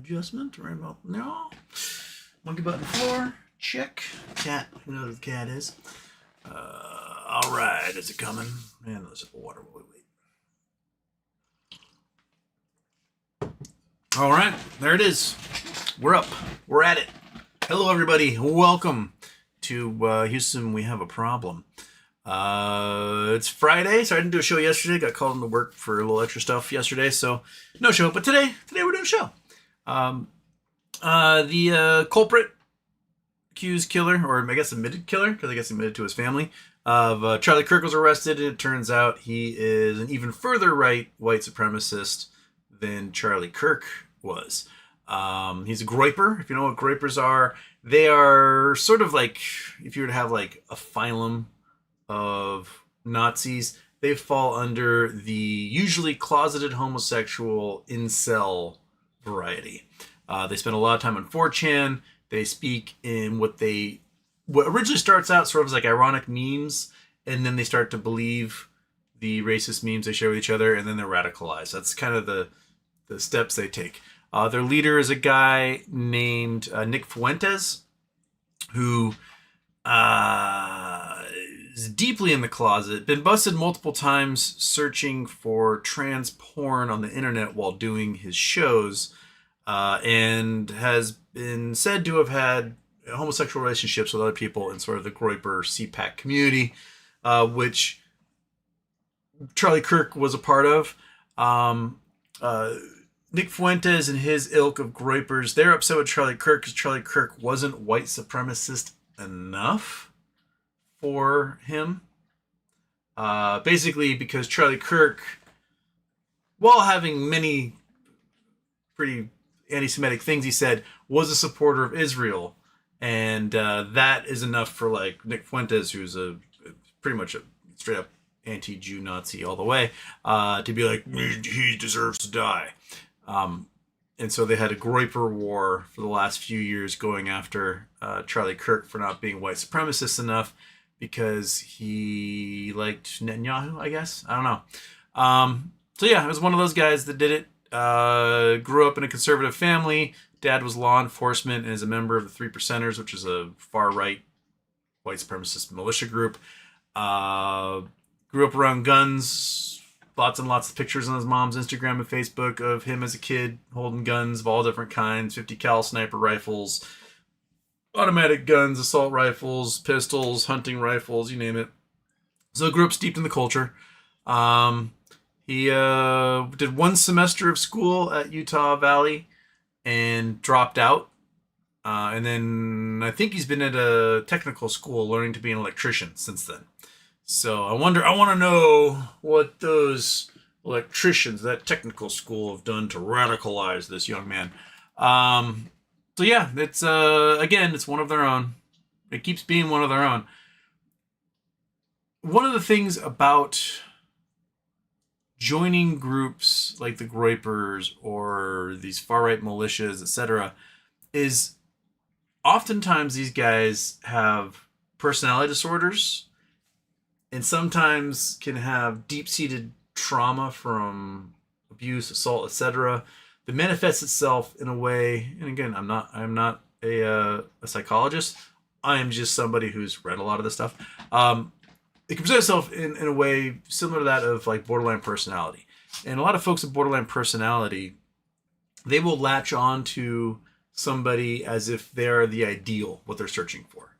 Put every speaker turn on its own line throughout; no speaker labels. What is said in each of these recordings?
adjustment right about now. Monkey button floor. Check. Cat. Who knows what the cat is? All right. Is it coming? Man, there's water while we wait. All right. There it is. We're up. We're at it. Hello, everybody. Welcome to Houston. We have a problem. It's Friday, so I didn't do a show yesterday. Got called into work for a little extra stuff yesterday, so no show. But today we're doing a show. The culprit, accused killer, or I guess admitted killer, because I guess he admitted to his family, of Charlie Kirk was arrested, and it turns out he is an even further right white supremacist than Charlie Kirk was. He's a groyper. If you know what groypers are, they are sort of like, if you were to have like a phylum of Nazis, they fall under the usually closeted homosexual incel variety. They spend a lot of time on 4chan. They speak in what originally starts out sort of as like ironic memes, and then they start to believe the racist memes they share with each other, and then they're radicalized. That's kind of the steps they take. Their leader is a guy named Nick Fuentes, who is deeply in the closet, been busted multiple times searching for trans porn on the internet while doing his shows, and has been said to have had homosexual relationships with other people in sort of the Groyper CPAC community, which Charlie Kirk was a part of. Nick Fuentes and his ilk of Groypers, they're upset with Charlie Kirk because Charlie Kirk wasn't white supremacist enough for him. Basically because Charlie Kirk, while having many pretty anti-Semitic things he said, was a supporter of Israel. And that is enough for like Nick Fuentes, who's pretty much a straight up anti-Jew Nazi all the way, to be like, he deserves to die. And so they had a Groyper war for the last few years going after Charlie Kirk for not being white supremacist enough because he liked Netanyahu, I guess. I don't know. So yeah, it was one of those guys that did it. Grew up in a conservative family. Dad was law enforcement and is a member of the Three Percenters, which is a far-right white supremacist militia group. Grew up around guns. Lots and lots of pictures on his mom's Instagram and Facebook of him as a kid holding guns of all different kinds, 50 cal sniper rifles, automatic guns, assault rifles, pistols, hunting rifles, you name it. So grew up steeped in the culture. He did one semester of school at Utah Valley and dropped out. And then I think he's been at a technical school learning to be an electrician since then. So I want to know what those electricians, that technical school, have done to radicalize this young man. So yeah, it's again, it's one of their own. It keeps being one of their own. One of the things about joining groups like the Groypers or these far-right militias, etc., is oftentimes these guys have personality disorders and sometimes can have deep-seated trauma from abuse, assault, etc., that manifests itself in a way. And again, I'm not a psychologist. I am just somebody who's read a lot of this stuff. It can present itself in a way similar to that of like borderline personality. And a lot of folks with borderline personality, they will latch on to somebody as if they're the ideal, what they're searching for.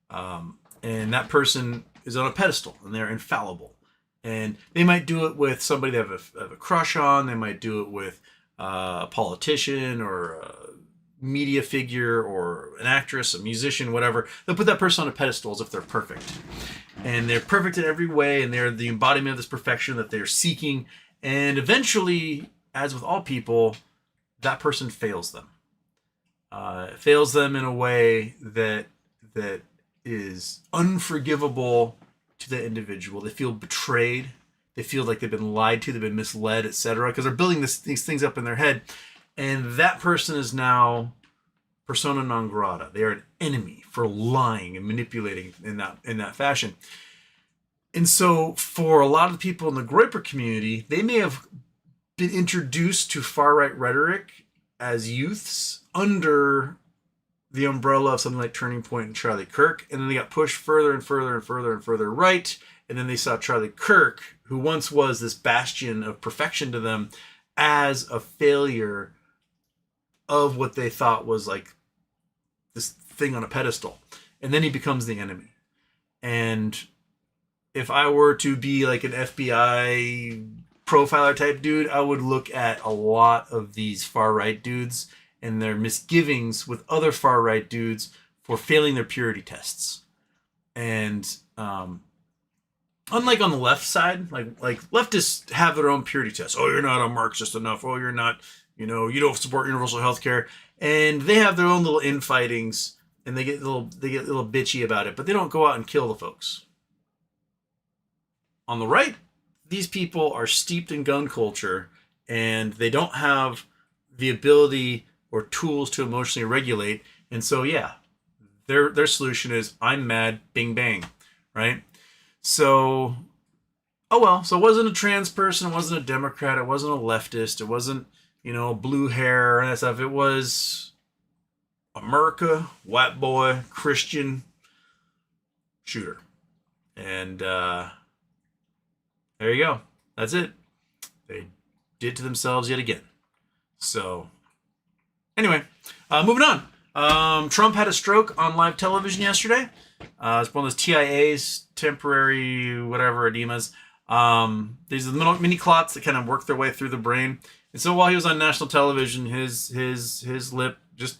And that person is on a pedestal and they're infallible. And they might do it with somebody they have a crush on. They might do it with a politician or a media figure or an actress, a musician, whatever. They'll put that person on a pedestal as if they're perfect. And they're perfect in every way, and they're the embodiment of this perfection that they're seeking. And eventually, as with all people, that person fails them. Fails them in a way that is unforgivable to the individual. They feel betrayed. They feel like they've been lied to, they've been misled, etc. Because they're building these things up in their head. And that person is now persona non grata. They are an enemy for lying and manipulating in that fashion. And so for a lot of the people in the Groyper community, they may have been introduced to far-right rhetoric as youths under the umbrella of something like Turning Point and Charlie Kirk, and then they got pushed further and further and further and further right, and then they saw Charlie Kirk, who once was this bastion of perfection to them, as a failure of what they thought was like this thing on a pedestal. And then he becomes the enemy. And if I were to be like an FBI profiler type dude, I would look at a lot of these far right dudes and their misgivings with other far right dudes for failing their purity tests. And unlike on the left side, like leftists have their own purity tests. Oh, you're not a Marxist enough. Oh, you're not, you don't support universal health care. And they have their own little infightings, and they get a little bitchy about it, but they don't go out and kill the folks. On the right, these people are steeped in gun culture, and they don't have the ability or tools to emotionally regulate. And so, yeah, their solution is, I'm mad, bing bang, right? So, oh well. So it wasn't a trans person, it wasn't a Democrat, it wasn't a leftist, it wasn't, blue hair and that stuff. It was America, white boy, Christian shooter. And there you go. That's it. They did to themselves yet again. So, anyway, moving on. Trump had a stroke on live television yesterday. It's one of those TIAs, temporary whatever edemas. These are the mini clots that kind of work their way through the brain. And so while he was on national television, his lip just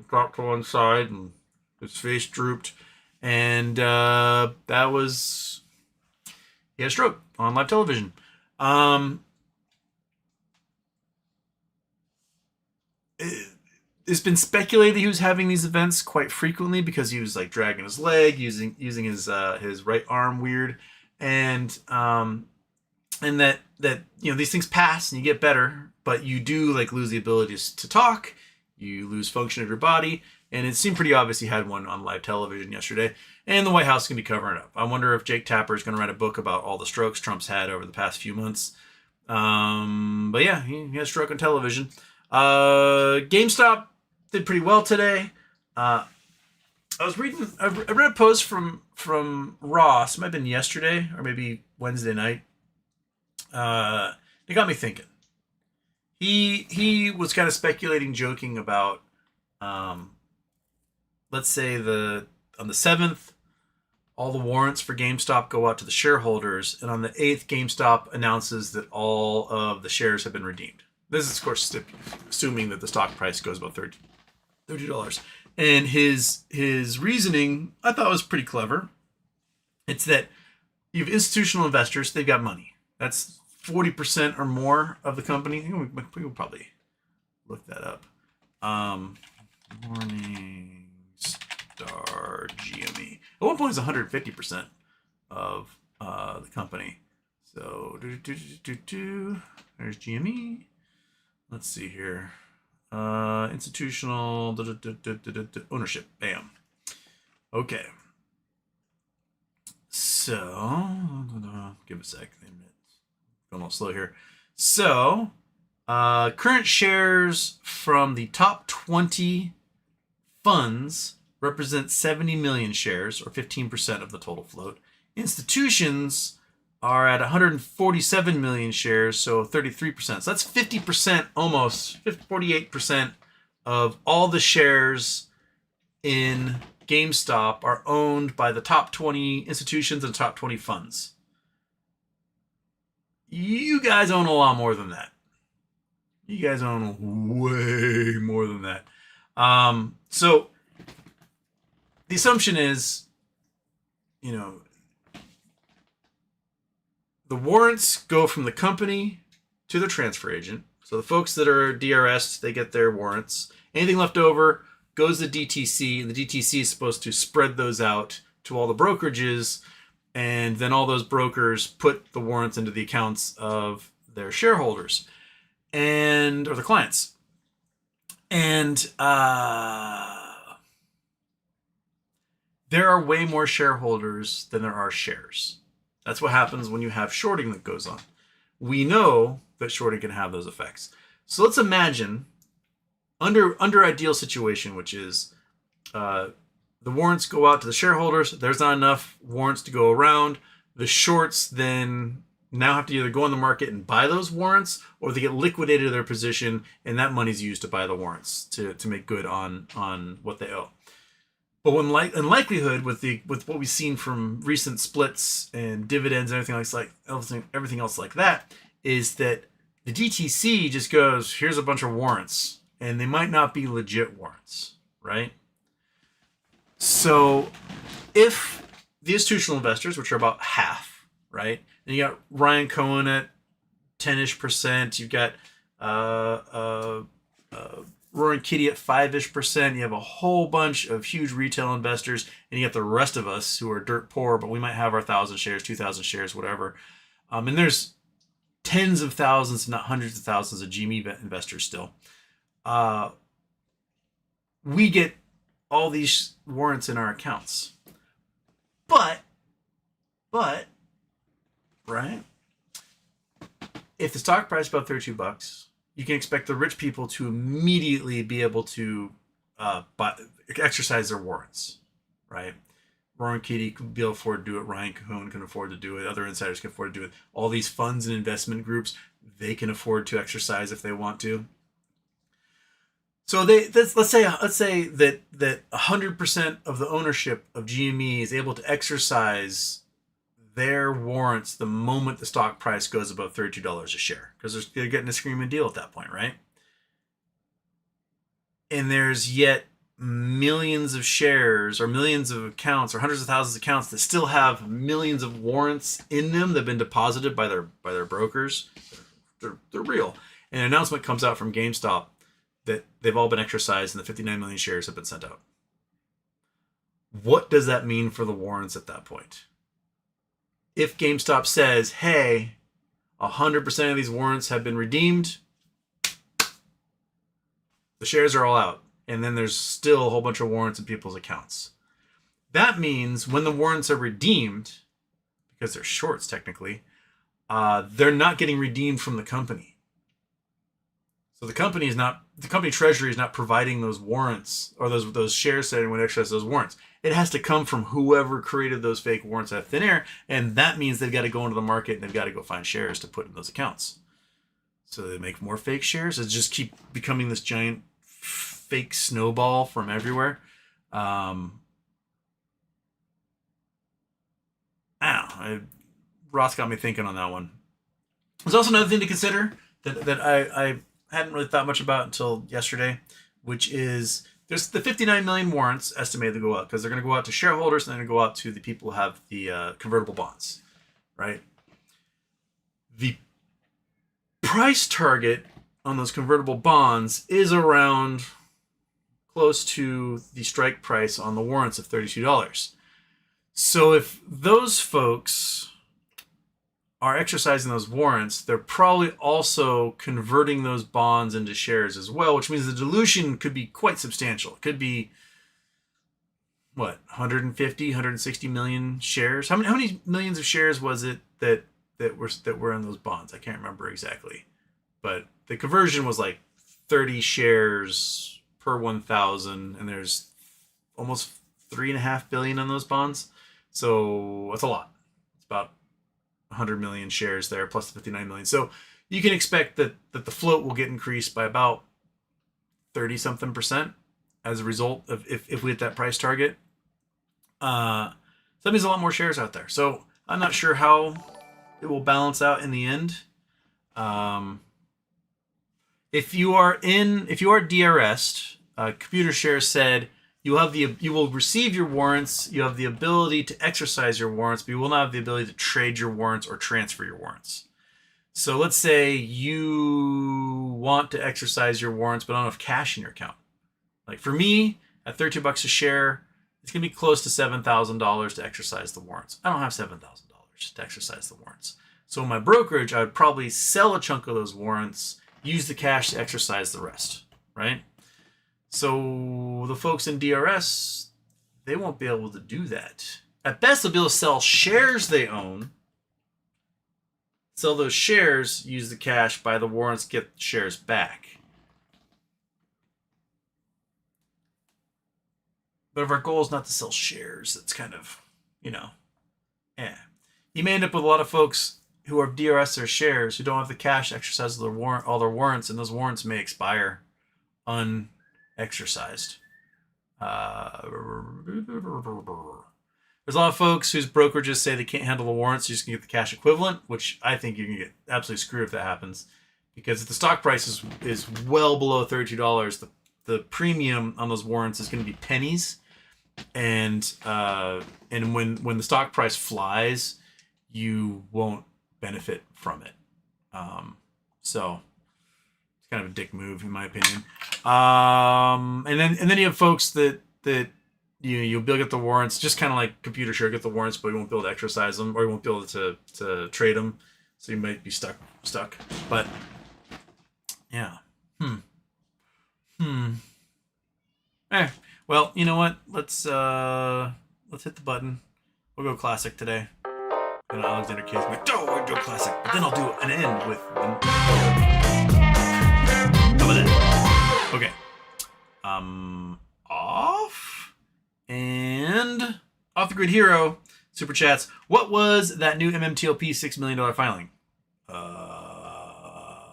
dropped to one side and his face drooped. And that was, he had a stroke on live television. It's been speculated that he was having these events quite frequently because he was like dragging his leg, using his right arm weird, and that these things pass and you get better, but you do like lose the ability to talk, you lose function of your body, and it seemed pretty obvious he had one on live television yesterday, and the White House can be covering it up. I wonder if Jake Tapper is going to write a book about all the strokes Trump's had over the past few months. But yeah, he had a stroke on television. GameStop did pretty well today. I read a post from Ross. It might have been yesterday or maybe Wednesday night. It got me thinking. He was kind of speculating, joking about, let's say on the 7th, all the warrants for GameStop go out to the shareholders, and on the 8th, GameStop announces that all of the shares have been redeemed. This is, of course, assuming that the stock price goes above $30. And his reasoning, I thought, was pretty clever. It's that you have institutional investors, they've got money. That's 40% or more of the company. I think we will probably look that up. Morningstar GME. At one point, it's 150% of the company. So, there's GME. Let's see here. Institutional ownership. Bam. Okay. So, give a sec. Going a little slow here. So, current shares from the top 20 funds represent 70 million shares, or 15% of the total float. Institutions are at 147 million shares, so 33%. So that's 50%, almost 48% of all the shares in GameStop are owned by the top 20 institutions and top 20 funds. You guys own a lot more than that. You guys own way more than that. So the assumption is, the warrants go from the company to the transfer agent. So the folks that are DRS, they get their warrants. Anything left over goes to DTC, and the DTC is supposed to spread those out to all the brokerages, and then all those brokers put the warrants into the accounts of their shareholders or the clients. And there are way more shareholders than there are shares. That's what happens when you have shorting that goes on. We know shorting can have those effects. So let's imagine under ideal situation, which is the warrants go out to the shareholders. There's not enough warrants to go around. The shorts then now have to either go on the market and buy those warrants, or they get liquidated their position, and that money's used to buy the warrants to make good on what they owe. But in likelihood, with what we've seen from recent splits and dividends and everything else like that, is that the DTC just goes, here's a bunch of warrants, and they might not be legit warrants, right? So if the institutional investors, which are about half, right, and you got Ryan Cohen at 10-ish%, you've got Roaring Kitty at 5-ish%. You have a whole bunch of huge retail investors, and you got the rest of us who are dirt poor, but we might have our 1,000 shares, 2,000 shares, whatever. And there's tens of thousands, if not hundreds of thousands of GME investors still. We get all these warrants in our accounts. But, right? If the stock price is about $32, you can expect the rich people to immediately be able to exercise their warrants, right? Roaring Kitty could be able to afford to do it. Ryan Cohen can afford to do it. Other insiders can afford to do it. All these funds and investment groups, they can afford to exercise if they want to. So let's say that 100% of the ownership of GME is able to exercise their warrants the moment the stock price goes above $32 a share, because they're getting a screaming deal at that point, right? And there's yet millions of shares or millions of accounts or hundreds of thousands of accounts that still have millions of warrants in them that have been deposited by their brokers. They're real. And an announcement comes out from GameStop that they've all been exercised and the 59 million shares have been sent out. What does that mean for the warrants at that point? If GameStop says, hey, 100% of these warrants have been redeemed, the shares are all out, and then there's still a whole bunch of warrants in people's accounts. That means when the warrants are redeemed, because they're shorts technically, they're not getting redeemed from the company. So the company treasury is not providing those warrants or those shares that anyone exercise those warrants. It has to come from whoever created those fake warrants out of thin air, and that means they've got to go into the market and they've got to go find shares to put in those accounts. So they make more fake shares. It just keep becoming this giant fake snowball from everywhere. Ross got me thinking on that one. There's also another thing to consider that I hadn't really thought much about until yesterday, which is there's the 59 million warrants estimated to go out, because they're going to go out to shareholders and they're going to go out to the people who have the convertible bonds, right? The price target on those convertible bonds is around close to the strike price on the warrants of $32. So if those folks are exercising those warrants, they're probably also converting those bonds into shares as well, which means the dilution could be quite substantial. It could be, 150, 160 million shares? How many millions of shares was it that were in those bonds? I can't remember exactly. But the conversion was like 30 shares per 1,000, and there's almost 3.5 billion on those bonds. So that's a lot. It's about 100 million shares there, plus the 59 million. So you can expect that the float will get increased by about 30-something% as a result of if we hit that price target. So that means a lot more shares out there. So I'm not sure how it will balance out in the end. If you are DRS'd, Computer Share said you will receive your warrants. You have the ability to exercise your warrants, but you will not have the ability to trade your warrants or transfer your warrants. So let's say you want to exercise your warrants, but don't have cash in your account. Like for me, at $32 a share, it's gonna be close to $7,000 to exercise the warrants. I don't have $7,000 to exercise the warrants. So in my brokerage, I would probably sell a chunk of those warrants, use the cash to exercise the rest, right? So the folks in DRS, they won't be able to do that. At best, they'll be able to sell shares they own, sell those shares, use the cash, buy the warrants, get the shares back. But if our goal is not to sell shares, that's kind of, You may end up with a lot of folks who have DRS their shares who don't have the cash to exercise all their warrants, and those warrants may expire unexercised. There's a lot of folks whose brokerages say they can't handle the warrants, so you just can get the cash equivalent, which I think you can get absolutely screwed if that happens. Because if the stock price is well below $32, the premium on those warrants is going to be pennies. And when the stock price flies, you won't benefit from it. So it's kind of a dick move, in my opinion. And then you have folks that you'll be able to get the warrants, just kind of like computer share, get the warrants, but you won't be able to exercise them, or you won't be able to trade them. So you might be stuck. But yeah. Well, you know what? Let's hit the button. We'll go classic today. And Alexander K's like, we'll do classic. But then I'll do an end with how about that? Okay. Off. And off the grid hero. Super chats. What was that new MMTLP $6 million filing? I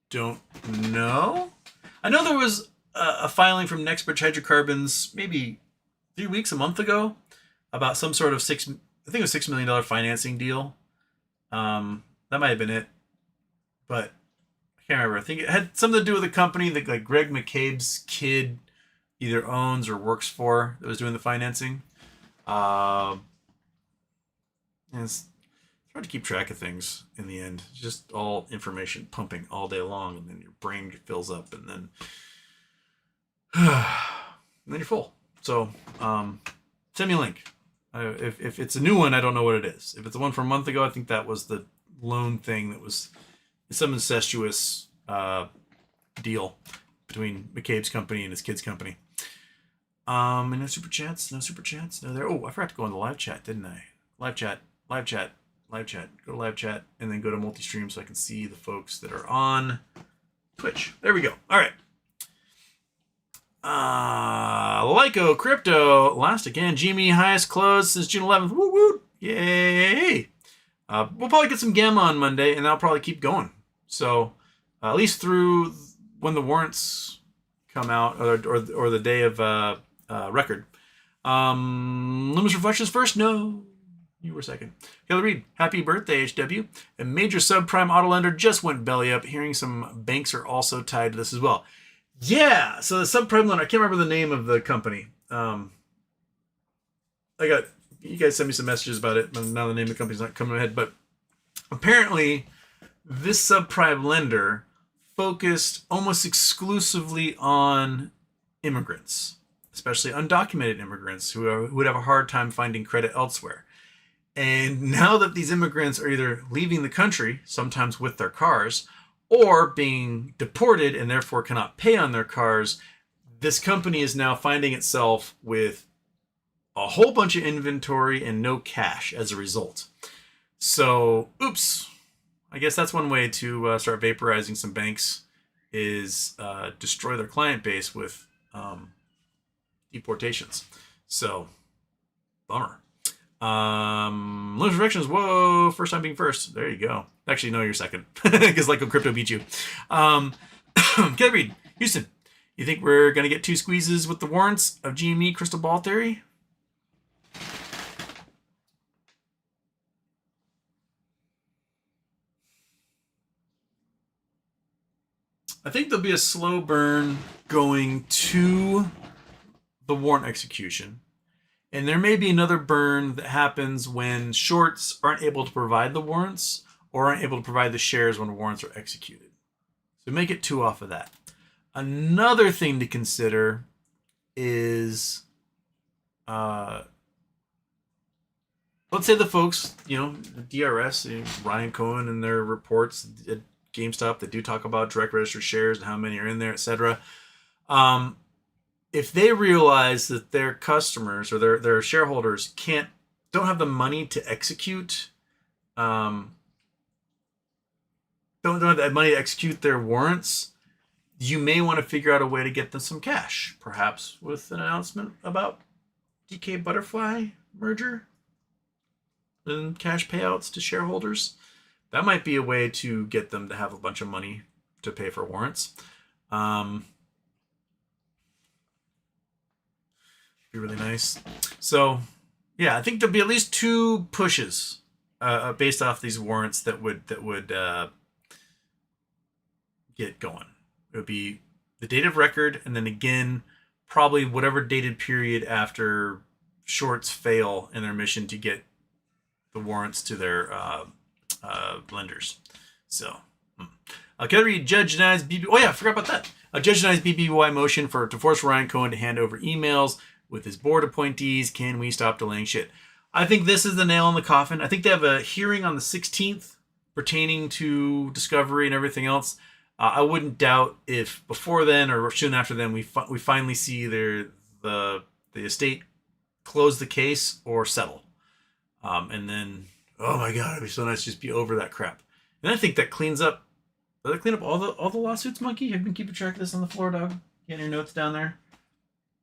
don't know. I know there was a filing from Nextbridge Hydrocarbons maybe 3 weeks, a month ago, about some sort of $6 million financing deal. That might have been it, but I can't remember. I think it had something to do with a company that like Greg McCabe's kid either owns or works for that was doing the financing. It's hard to keep track of things in the end. It's just all information pumping all day long, and then your brain fills up, and then you're full. So send me a link. If it's a new one, I don't know what it is. If it's the one from a month ago, I think that was the loan thing that was some incestuous deal between McCabe's company and his kid's company. And no super chats. No there. Oh, I forgot to go on the live chat, didn't I? Live chat. Go to live chat, and then go to multi-stream so I can see the folks that are on Twitch. There we go. All right. Lyco Crypto last again. GME highest close since June 11th. Woo woo! Yay! We'll probably get some gamma on Monday, and that'll probably keep going. So at least through when the warrants come out, or the day of record. Luminous Reflections first? No, you were second. Kelly Reed, happy birthday, HW. A major subprime auto lender just went belly up. Hearing some banks are also tied to this as well. Yeah, so the subprime lender, I can't remember the name of the company. You guys sent me some messages about it. Now the name of the company's not coming to my head, but apparently this subprime lender focused almost exclusively on immigrants, especially undocumented immigrants who would have a hard time finding credit elsewhere. And now that these immigrants are either leaving the country, sometimes with their cars, or being deported and therefore cannot pay on their cars, this company is now finding itself with a whole bunch of inventory and no cash as a result. So, oops. I guess that's one way to start vaporizing some banks is destroy their client base with deportations. So, bummer. Luminous Reflections, whoa, first time being first. There you go. Actually, no, you're second. Because Lyco Crypto beat you. Kelly Reed, Houston, you think we're going to get 2 squeezes with the warrants of GME Crystal Ball Theory? I think there'll be a slow burn going to the warrant execution. And there may be another burn that happens when shorts aren't able to provide the warrants or aren't able to provide the shares when warrants are executed. So make it 2 off of that. Another thing to consider is, let's say the folks, DRS, Ryan Cohen and their reports at GameStop that do talk about direct registered shares and how many are in there, etc. If they realize that their customers or their shareholders don't have the money to execute don't have that money to execute their warrants, you may want to figure out a way to get them some cash, perhaps with an announcement about DK Butterfly merger and cash payouts to shareholders. That might be a way to get them to have a bunch of money to pay for warrants. Be really nice. So, yeah, I think there'll be at least 2 pushes based off these warrants that would get going. It would be the date of record, and then again, probably whatever dated period after shorts fail in their mission to get the warrants to their lenders. So, can I read Judge denies BB? Oh yeah, I forgot about that. A judge denies BBY motion to force Ryan Cohen to hand over emails with his board appointees. Can we stop delaying shit? I think this is the nail in the coffin. I think they have a hearing on the 16th pertaining to discovery and everything else. I wouldn't doubt if before then or soon after then we finally see the estate close the case or settle. And then, oh my God, it'd be so nice to just be over that crap. And I think that cleans up. Does that clean up all the lawsuits, Monkey? Have you been keeping track of this on the floor, dog? Getting your notes down there? I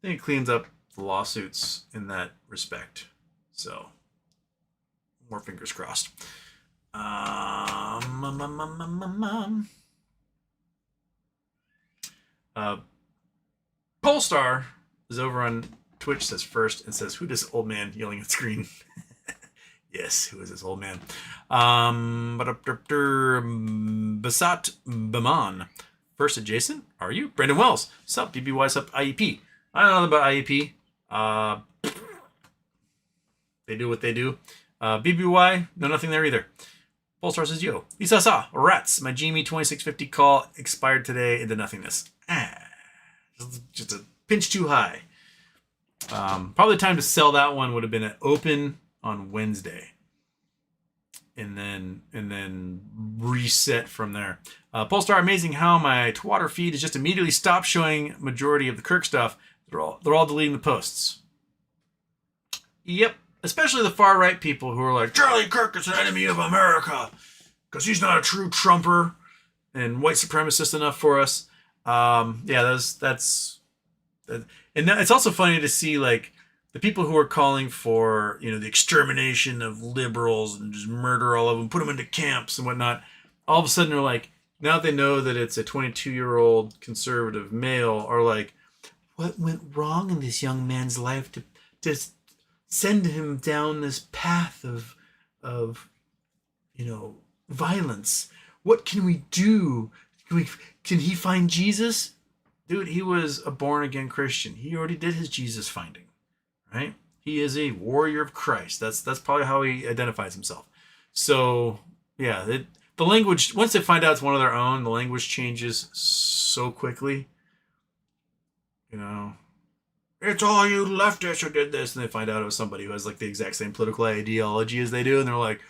think it cleans up the lawsuits in that respect. So, more fingers crossed. Polestar is over on Twitch, says first, and says, who does old man yelling at screen? Yes, who is this old man? Basat Baman. First adjacent, are you? Brandon Wells. Sup, BBY, sup, IEP. I don't know about IEP. They do what they do. BBY, no nothing there either. Polestar says, yo. Isasa, rats. My GME 2650 call expired today into nothingness. Just a pinch too high. Probably the time to sell that one would have been at open on Wednesday. And then reset from there. Polestar, amazing how my Twitter feed has just immediately stopped showing majority of the Kirk stuff. They're all deleting the posts. Yep. Especially the far right people who are like, Charlie Kirk is an enemy of America because he's not a true Trumper and white supremacist enough for us. That's and it's also funny to see like the people who are calling for, the extermination of liberals and just murder all of them, put them into camps and whatnot. All of a sudden they're like, now that they know that it's a 22-year-old conservative male, are like, what went wrong in this young man's life to send him down this path of violence? What can we do? Can he find Jesus? Dude, he was a born-again Christian. He already did his Jesus finding, right? He is a warrior of Christ. That's probably how he identifies himself. So, yeah, the language, once they find out it's one of their own, the language changes so quickly. It's all you leftists who did this. And they find out it was somebody who has like the exact same political ideology as they do. And they're like,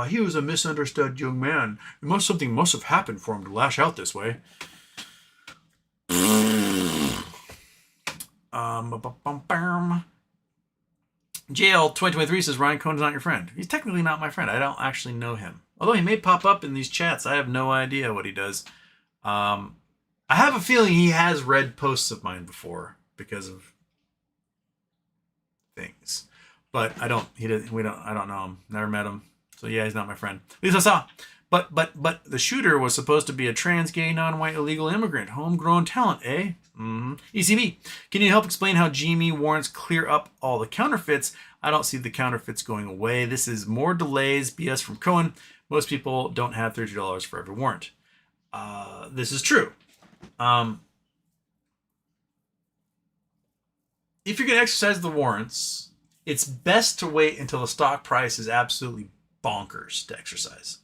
he was a misunderstood young man. Something must have happened for him to lash out this way. JL 2023 says Ryan Cohen's not your friend. He's technically not my friend. I don't actually know him. Although he may pop up in these chats. I have no idea what he does. I have a feeling he has read posts of mine before because of things. But I don't know him. Never met him. So yeah, he's not my friend. At least I saw. But the shooter was supposed to be a trans, gay, non-white, illegal immigrant. Homegrown talent, eh? Mm-hmm. ECB, can you help explain how GME warrants clear up all the counterfeits? I don't see the counterfeits going away. This is more delays, BS from Cohen. Most people don't have $30 for every warrant. This is true. If you're going to exercise the warrants, it's best to wait until the stock price is absolutely bonkers to exercise.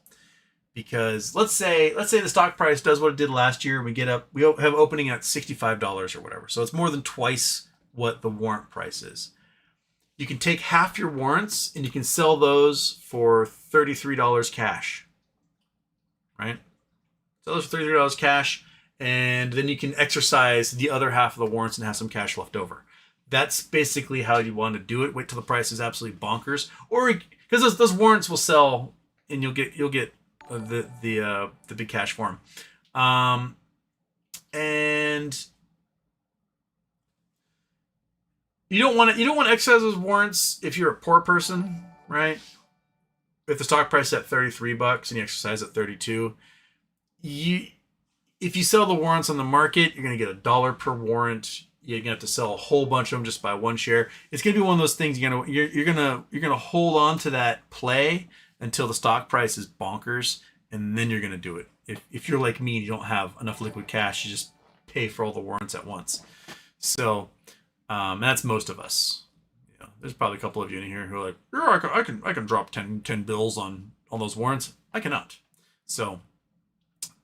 Because let's say the stock price does what it did last year. We have opening at $65 or whatever. So it's more than twice what the warrant price is. You can take half your warrants and you can sell those for $33 cash. Right? Sell those for $33 cash, and then you can exercise the other half of the warrants and have some cash left over. That's basically how you want to do it. Wait till the price is absolutely bonkers. Or because those warrants will sell and you'll get the big cash form. And you don't want to exercise those warrants if you're a poor person, right? If the stock price is at $33 and you exercise at 32, if you sell the warrants on the market, you're gonna get $1 per warrant. You're gonna have to sell a whole bunch of them just buy one share. It's gonna be one of those things you're gonna hold on to that play until the stock price is bonkers, and then you're gonna do it. If you're like me and you don't have enough liquid cash, you just pay for all the warrants at once. So that's most of us. You know, there's probably a couple of you in here who are like, yeah, I can drop 10 bills on those warrants. I cannot. So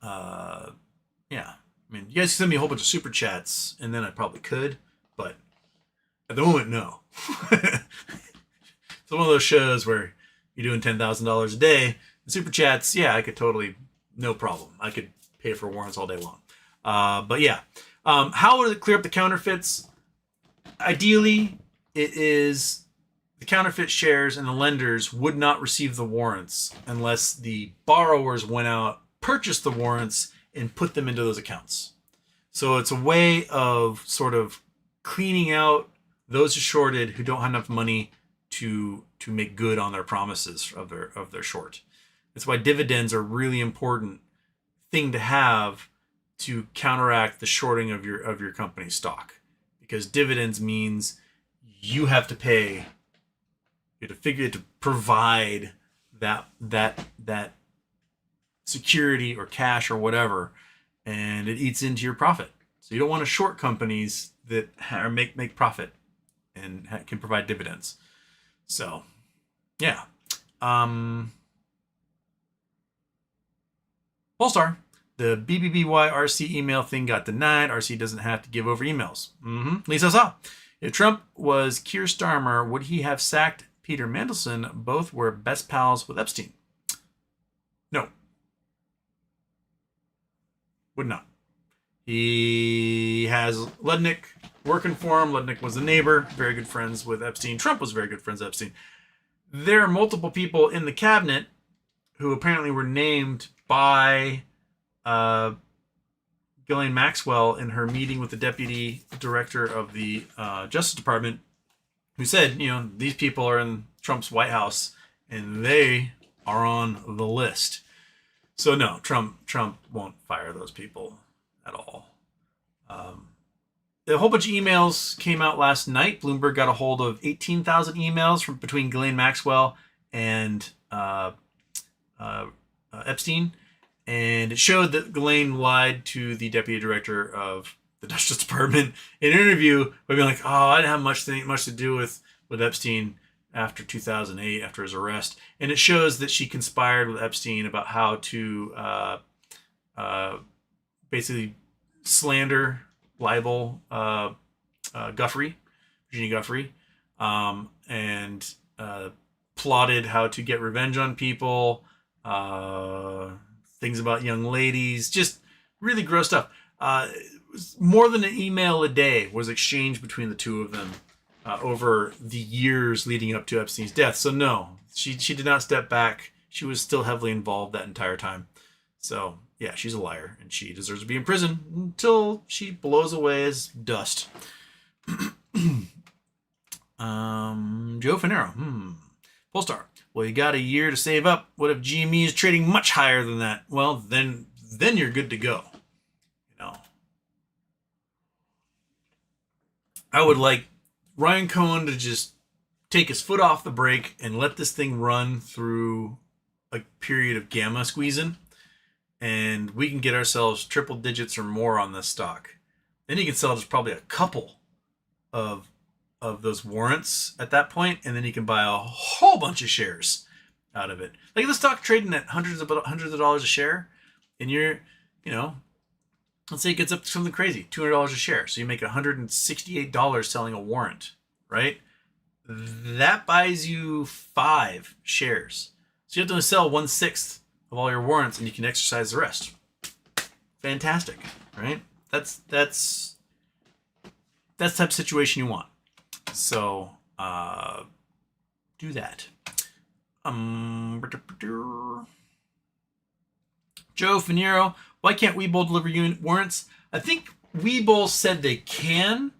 yeah. I mean, you guys send me a whole bunch of super chats, and then I probably could, but at the moment, no. It's one of those shows where you're doing $10,000 a day. The super chats, yeah, I could totally, no problem. I could pay for warrants all day long. But yeah, how would it clear up the counterfeits? Ideally, it is the counterfeit shares and the lenders would not receive the warrants unless the borrowers went out, purchased the warrants, and put them into those accounts. So it's a way of sort of cleaning out those who shorted who don't have enough money to make good on their promises of their short. That's why dividends are a really important thing to have to counteract the shorting of your company's stock, because dividends means you have to pay, you have to provide that security or cash or whatever, and it eats into your profit. So you don't want to short companies that make profit and can provide dividends. So yeah. Polestar, the BBBY RC email thing got denied. RC doesn't have to give over emails. Lisa saw. If Trump was Keir Starmer, would he have sacked Peter Mandelson? Both were best pals with Epstein. No. Would not. He has Ludnick working for him. Ludnick was a neighbor, very good friends with Epstein. Trump was very good friends with Epstein. There are multiple people in the cabinet who apparently were named by Ghislaine Maxwell in her meeting with the deputy director of the Justice Department, who said, you know, these people are in Trump's White House and they are on the list. So no, Trump won't fire those people at all. A whole bunch of emails came out last night. Bloomberg got a hold of 18,000 emails from between Ghislaine Maxwell and Epstein, and it showed that Ghislaine lied to the deputy director of the Justice Department in an interview by being like, "Oh, I didn't have much to do with Epstein after 2008, after his arrest," and it shows that she conspired with Epstein about how to basically slander, libel Virginia Guffrey, and plotted how to get revenge on people, things about young ladies, just really gross stuff. More than an email a day was exchanged between the two of them over the years leading up to Epstein's death. So no, she did not step back. She was still heavily involved that entire time. So yeah, she's a liar, and she deserves to be in prison until she blows away as dust. Joe Finero. Polestar. Well, you got a year to save up. What if GME is trading much higher than that? Well, then you're good to go. You know, I would like Ryan Cohen to just take his foot off the brake and let this thing run through a period of gamma squeezing, and we can get ourselves triple digits or more on this stock. Then you can sell just probably a couple of those warrants at that point, and then you can buy a whole bunch of shares out of it. Like the stock trading at hundreds of dollars a share, and you're, you know, let's say it gets up to something crazy, $200 a share. So you make $168 selling a warrant, right? That buys you 5 shares. So you have to sell 1/6 of all your warrants, and you can exercise the rest. Fantastic, right? That's the type of situation you want. So do that. Joe Finero, why can't Webull deliver warrants? I think Webull said they can,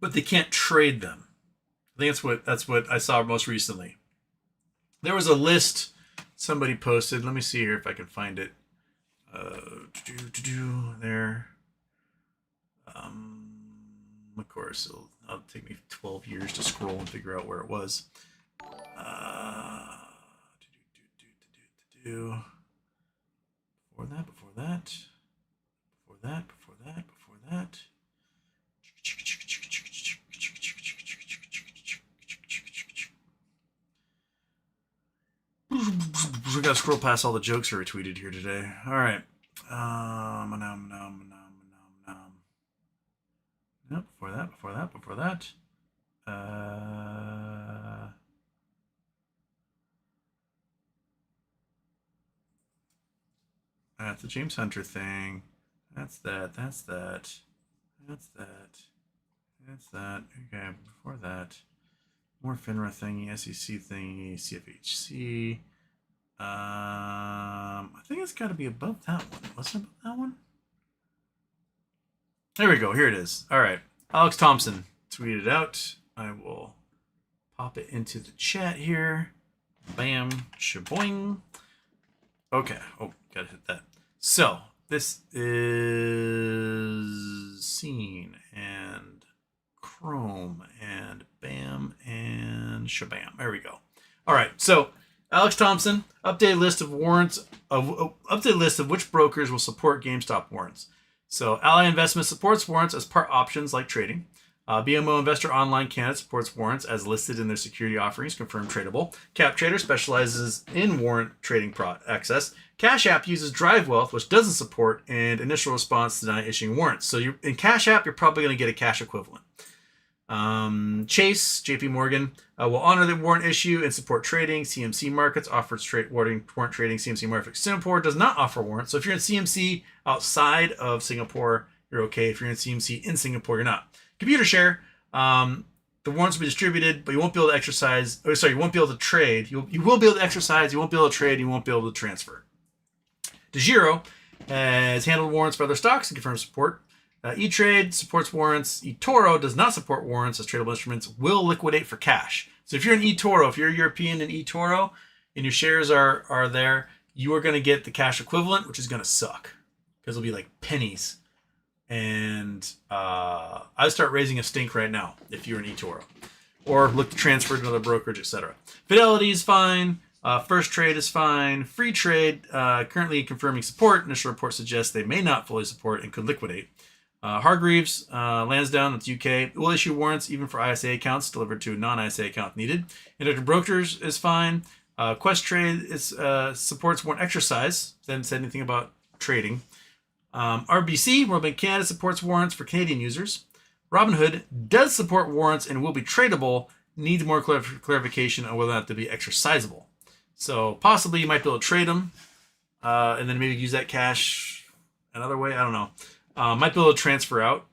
but they can't trade them. I think that's what I saw most recently. There was a list somebody posted. Let me see here if I can find it. There. Of course, it'll take me 12 years to scroll and figure out where it was. Before that. We gotta scroll past all the jokes I retweeted here today. All right. Nope, before that. That's the James Hunter thing. That's that. Okay, before that. More FINRA thingy, SEC thingy, CFHC. I think it's got to be above that one. Wasn't it above that one? There we go. Here it is. All right. Alex Thompson tweeted out. I will pop it into the chat here. Bam. Shaboing. Okay. Oh, gotta hit that. So, this is Scene and Chrome and bam and shabam. There we go. All right. So, Alex Thompson, updated list of warrants updated list of which brokers will support GameStop warrants. So, Ally Investment supports warrants as part options like trading. BMO Investor Online Canada supports warrants as listed in their security offerings, confirmed tradable. CapTrader specializes in warrant trading access. Cash App uses Drive Wealth, which doesn't support, and Initial Response deny issuing warrants. So in Cash App, you're probably going to get a cash equivalent. Chase, JP Morgan, will honor the warrant issue and support trading. CMC Markets offers warrant trading. CMC Markets Singapore does not offer warrants. So if you're in CMC outside of Singapore, you're okay. If you're in CMC in Singapore, you're not. Computer Share, the warrants will be distributed, but you won't be able to exercise. Oh, sorry, you won't be able to trade. You will be able to exercise. You won't be able to trade. You won't be able to transfer. DeGiro has handled warrants for other stocks and confirmed support. E-Trade supports warrants. eToro does not support warrants as tradable instruments. Will liquidate for cash. So if you're an eToro, if you're European in eToro, and your shares are there, you are going to get the cash equivalent, which is going to suck because it'll be like pennies. And I start raising a stink right now if you're an eToro, or look to transfer to another brokerage, etc. Fidelity is fine. First Trade is fine. Free Trade currently confirming support. Initial report suggests they may not fully support and could liquidate. Hargreaves, Lansdowne, that's UK, will issue warrants even for ISA accounts delivered to a non-ISA account needed. Introductory Brokers is fine. Quest Trade supports warrant exercise. Didn't say anything about trading. RBC, Royal Bank Canada, supports warrants for Canadian users. Robinhood does support warrants and will be tradable. Needs more clarification on whether or not to be exercisable. So possibly you might be able to trade them and then maybe use that cash another way. I don't know. Might be able to transfer out.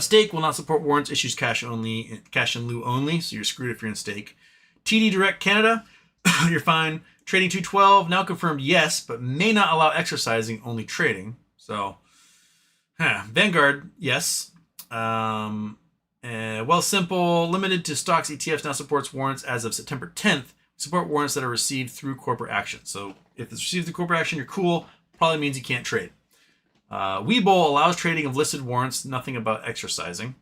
Stake will not support warrants, issues cash in lieu only, so you're screwed if you're in Stake. TD Direct Canada, you're fine. Trading 212, now confirmed yes, but may not allow exercising, only trading. So, Vanguard, yes. Simple, limited to stocks, ETFs now supports warrants as of September 10th. Support warrants that are received through corporate action. So if it's received through corporate action, you're cool. Probably means you can't trade. Webull allows trading of listed warrants, nothing about exercising.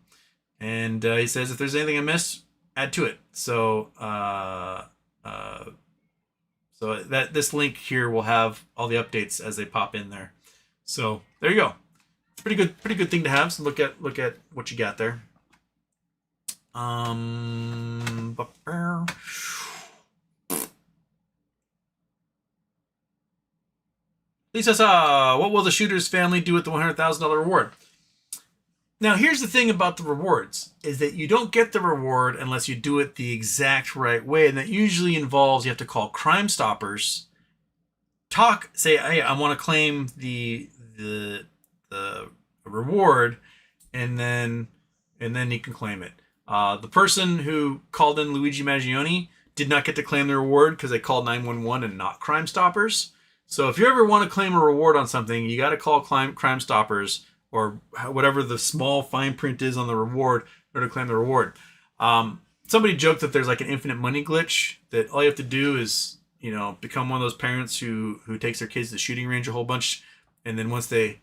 And he says if there's anything I missed, add to it. So that this link here will have all the updates as they pop in there. So there you go. It's pretty good thing to have. So look at what you got there. Lisa says, what will the shooter's family do with the $100,000 reward? Now, here's the thing about the rewards, is that you don't get the reward unless you do it the exact right way. And that usually involves you have to call Crime Stoppers, say, hey, I want to claim the reward, and then you can claim it. The person who called in Luigi Maggioni did not get to claim the reward because they called 911 and not Crime Stoppers. So if you ever want to claim a reward on something, you got to call Crime Stoppers or whatever the small fine print is on the reward in order to claim the reward. Somebody joked that there's like an infinite money glitch, that all you have to do is, become one of those parents who takes their kids to the shooting range a whole bunch, and then once they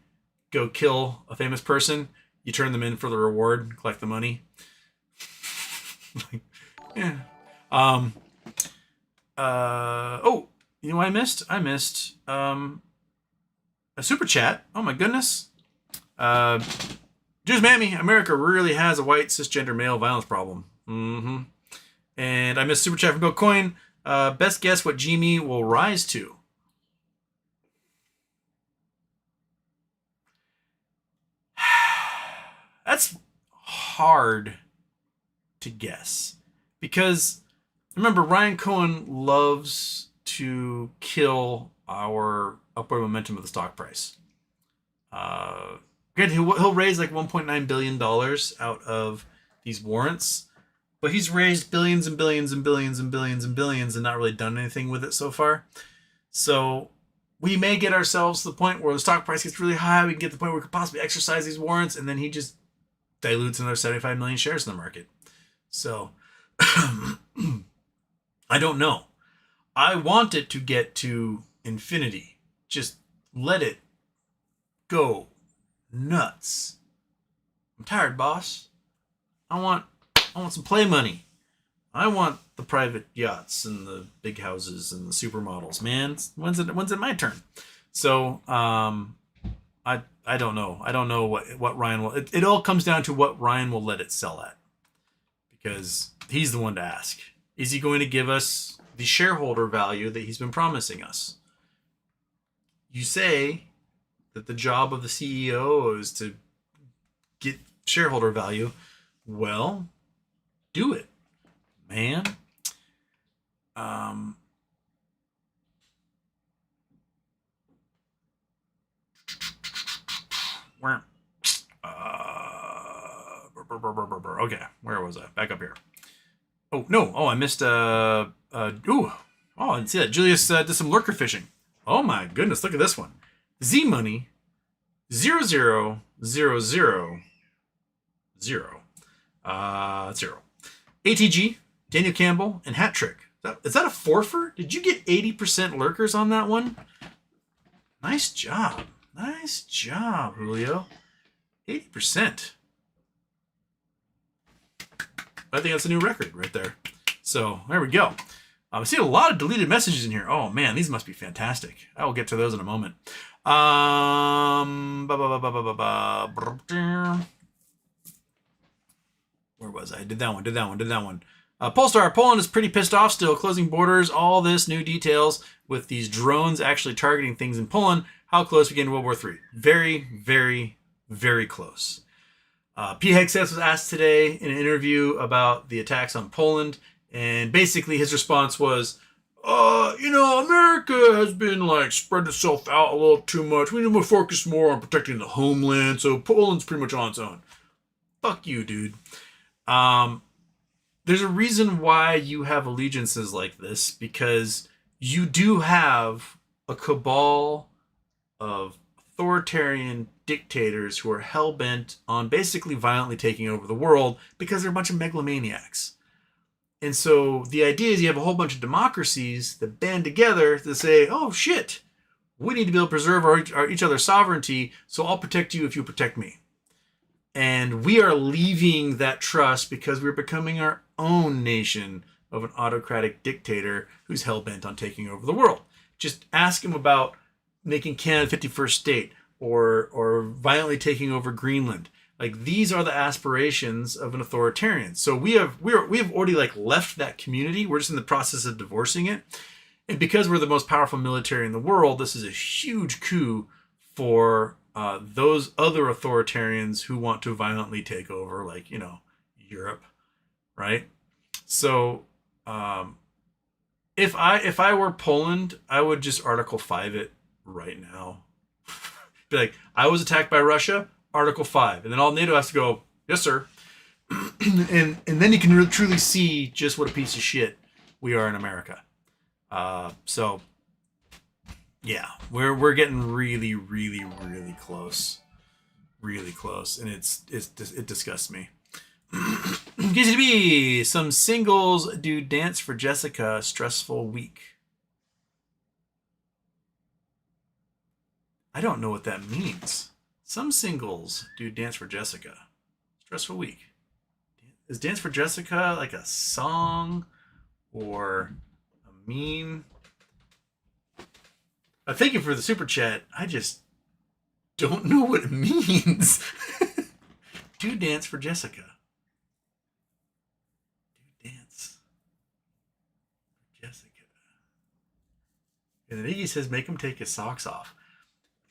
go kill a famous person, you turn them in for the reward, collect the money. Yeah. Oh, you know what I missed? I missed a super chat. Oh my goodness. Jews Mammy, America really has a white cisgender male violence problem. Mm-hmm. And I missed super chat from Bill Coin. Best guess what Gme will rise to. That's hard to guess. Because, remember, Ryan Cohen loves to kill our upward momentum of the stock price. He'll raise like $1.9 billion out of these warrants, but he's raised billions and billions and billions and billions and billions and not really done anything with it so far. So we may get ourselves to the point where the stock price gets really high. We can get to the point where we could possibly exercise these warrants, and then he just dilutes another 75 million shares in the market. So I don't know. I want it to get to infinity. Just let it go nuts. I'm tired, boss. I want some play money. I want the private yachts and the big houses and the supermodels, man. When's it my turn? So I don't know. I don't know what Ryan will. It all comes down to what Ryan will let it sell at, because he's the one to ask. Is he going to give us the shareholder value that he's been promising us? You say that the job of the CEO is to get shareholder value. Well, do it, man. Okay, where was I? Back up here. Oh no! Oh, I missed. Oh, I didn't see that. Julius did some lurker fishing. Oh my goodness! Look at this one. Z Money 00000 0. ATG, Daniel Campbell, and Hat Trick. Is that a forfer? Did you get 80% lurkers on that one? Nice job. Nice job, Julio. 80%. I think that's a new record right there. So there we go. I see a lot of deleted messages in here. Oh man, these must be fantastic. I will get to those in a moment. Where was I? Did that one. Polestar, Poland is pretty pissed off still. Closing borders, all this, new details with these drones actually targeting things in Poland. How close we get to World War III? Very, very, very close. Pete Hegseth was asked today in an interview about the attacks on Poland, and basically his response was, America has been spread itself out a little too much. We need to focus more on protecting the homeland, so Poland's pretty much on its own. Fuck you, dude. There's a reason why you have allegiances like this, because you do have a cabal of authoritarian dictators who are hell-bent on basically violently taking over the world because they're a bunch of megalomaniacs. And so the idea is you have a whole bunch of democracies that band together to say, oh shit, we need to be able to preserve each other's sovereignty, so I'll protect you if you protect me. And we are leaving that trust because we're becoming our own nation of an autocratic dictator who's hell-bent on taking over the world. Just ask him about making Canada 51st state or violently taking over Greenland. These are the aspirations of an authoritarian. So we have already left that community. We're just in the process of divorcing it. And because we're the most powerful military in the world, this is a huge coup for those other authoritarians who want to violently take over, Europe, right? So if I were Poland, I would just Article 5 it right now. Be like, I was attacked by Russia, Article 5. And then all NATO has to go, yes, sir. and then you can truly see just what a piece of shit we are in America. So Yeah, we're getting really, really, really close, really close, and it disgusts me. KCB, some singles do dance for Jessica. Stressful week. I don't know what that means. Some singles do dance for Jessica. Stressful week. Is Dance for Jessica like a song or a meme? Thank you for the super chat. I just don't know what it means. Do dance for Jessica. Do dance for Jessica. And then Iggy says, make him take his socks off.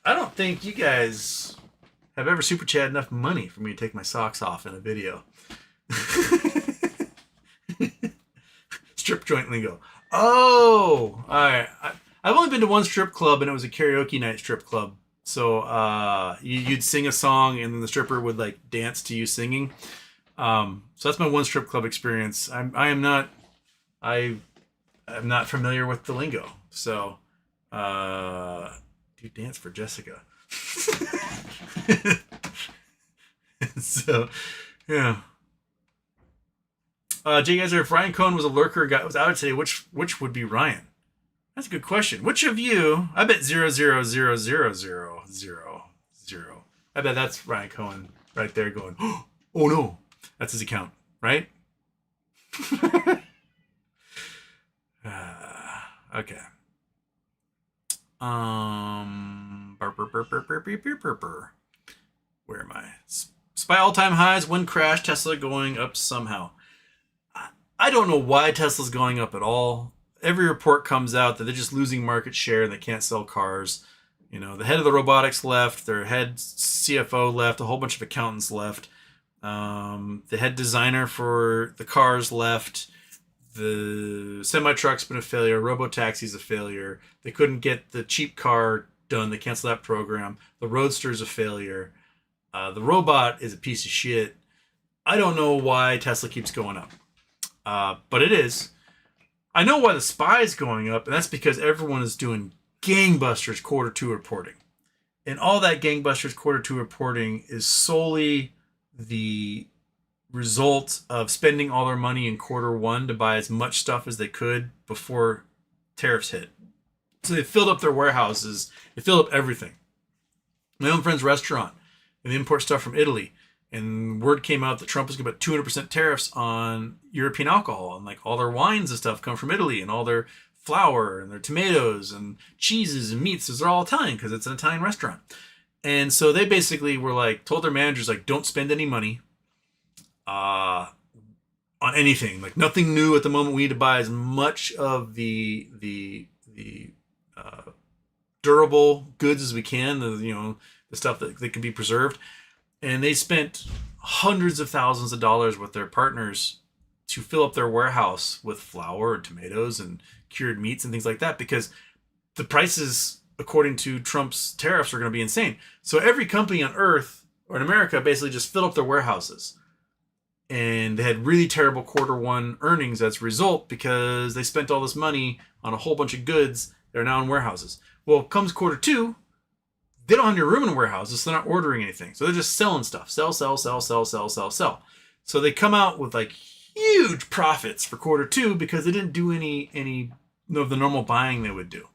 I don't think you guys have ever super chat enough money for me to take my socks off in a video. Strip joint lingo. Oh, all right. I've only been to one strip club, and it was a karaoke night strip club. So you'd sing a song, and then the stripper would like dance to you singing. So that's my one strip club experience. I'm not familiar with the lingo. So do dance for Jessica. So yeah. Jay Geyser, if Ryan Cohen was a lurker, was out today, which would be Ryan? That's a good question. Which of you? I bet 0000000. I bet that's Ryan Cohen right there going, oh no, that's his account, right? Okay. Where am I? Spy all-time highs, when crash, Tesla going up somehow. I don't know why Tesla's going up at all. Every report comes out that they're just losing market share and they can't sell cars. You know, the head of the robotics left, their head CFO left, a whole bunch of accountants left. The head designer for the cars left. The semi-truck's been a failure. Robotaxi's a failure. They couldn't get the cheap car done. They canceled that program. The Roadster's a failure. The robot is a piece of shit. I don't know why Tesla keeps going up. But it is. I know why the SPY is going up, and that's because everyone is doing gangbusters quarter two reporting. And all that gangbusters quarter two reporting is solely the result of spending all their money in quarter one to buy as much stuff as they could before tariffs hit. So they filled up their warehouses. They filled up everything. My own friend's restaurant, and they import stuff from Italy. And word came out that Trump was going to put 200% tariffs on European alcohol. And like all their wines and stuff come from Italy. And all their flour and their tomatoes and cheeses and meats, they're all Italian because it's an Italian restaurant. And so they basically were like, told their managers, like, don't spend any money on anything. Like nothing new at the moment. We need to buy as much of the durable goods as we can. The stuff that can be preserved. And they spent hundreds of thousands of dollars with their partners to fill up their warehouse with flour and tomatoes and cured meats and things like that because the prices, according to Trump's tariffs, are going to be insane. So every company on Earth or in America basically just filled up their warehouses. And they had really terrible quarter one earnings as a result because they spent all this money on a whole bunch of goods that are now in warehouses. Well, comes quarter two, they don't have any room in warehouses, so they're not ordering anything. So they're just selling stuff. Sell. So they come out with like huge profits for quarter two because they didn't do any of the normal buying they would do.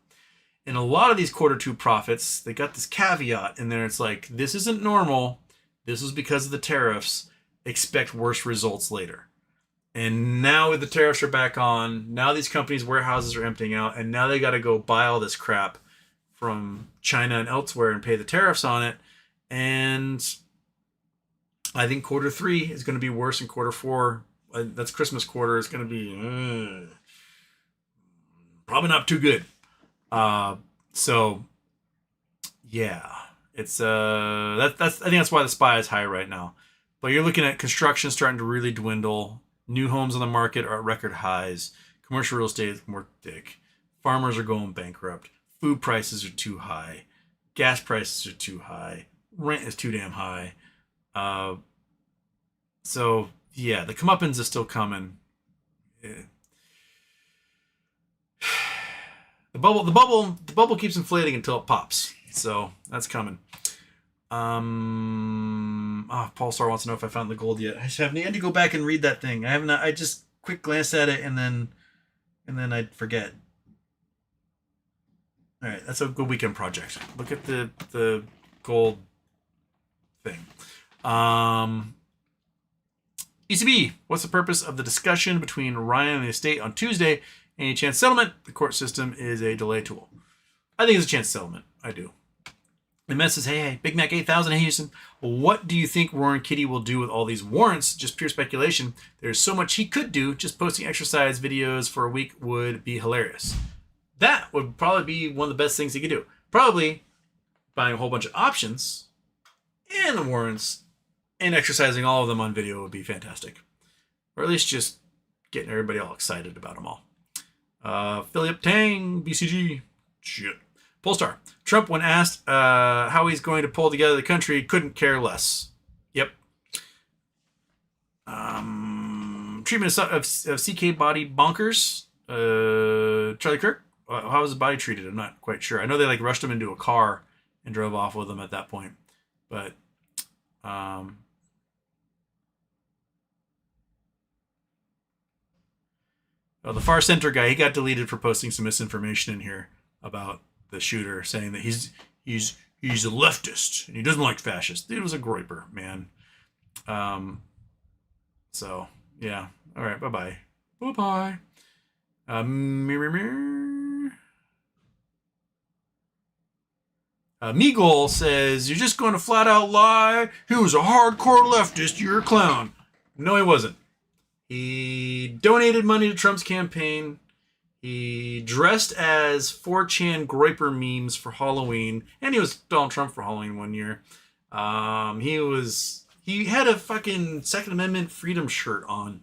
And a lot of these quarter two profits, they got this caveat in there. It's like, this isn't normal. This was because of the tariffs. Expect worse results later. And now the tariffs are back on. Now these companies' warehouses are emptying out. And now they got to go buy all this crap from China and elsewhere and pay the tariffs on it. And I think quarter three is going to be worse than quarter four. That's Christmas quarter. It's going to be probably not too good. So yeah, it's that's I think that's why the SPY is high right now. But you're looking at construction starting to really dwindle. New homes on the market are at record highs. Commercial real estate is more thick. Farmers are going bankrupt. Food prices are too high. Gas prices are too high. Rent is too damn high. So, yeah, the comeuppance is still coming. The The bubble keeps inflating until it pops. So that's coming. Paul Star wants to know if I found the gold yet. I have need to go back and read that thing. I have not. I just quick glanced at it and then I'd forget. All right, that's a good weekend project. Look at the gold thing. ECB, what's the purpose of the discussion between Ryan and the estate on Tuesday? Any chance settlement? The court system is a delay tool. I think it's a chance settlement. I do. The mess says, hey, Big Mac 8000, hey, Houston. What do you think Warren Kitty will do with all these warrants? Just pure speculation. There's so much he could do. Just posting exercise videos for a week would be hilarious. That would probably be one of the best things he could do. Probably buying a whole bunch of options and the warrants and exercising all of them on video would be fantastic. Or at least just getting everybody all excited about them all. Philip Tang, BCG. Shit. Polestar. Trump, when asked how he's going to pull together the country, couldn't care less. Yep. Treatment of CK body bonkers. Charlie Kirk. How was his body treated? I'm not quite sure. I know they rushed him into a car and drove off with him at that point. But the far center guy, he got deleted for posting some misinformation in here about the shooter, saying that he's a leftist and he doesn't like fascists. Dude was a groyper, man. So yeah. All right. Bye bye. Meagle says, you're just going to flat out lie. He was a hardcore leftist. You're a clown. No, he wasn't. He donated money to Trump's campaign. He dressed as 4chan Groyper memes for Halloween. And he was Donald Trump for Halloween one year. He had a fucking Second Amendment freedom shirt on.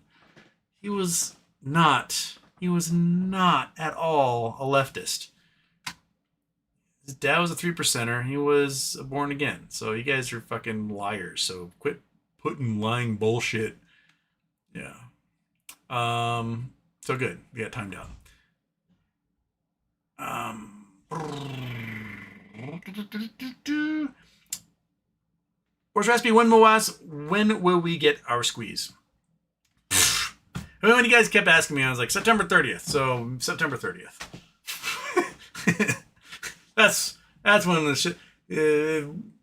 He was not at all a leftist. His dad was a 3%er. He was born again. So you guys are fucking liars. So quit putting lying bullshit. Yeah. So good. We got time down. Where's Raspy? When will we get our squeeze? When you guys kept asking me, I was like, September 30th. So September 30th. That's when the shit.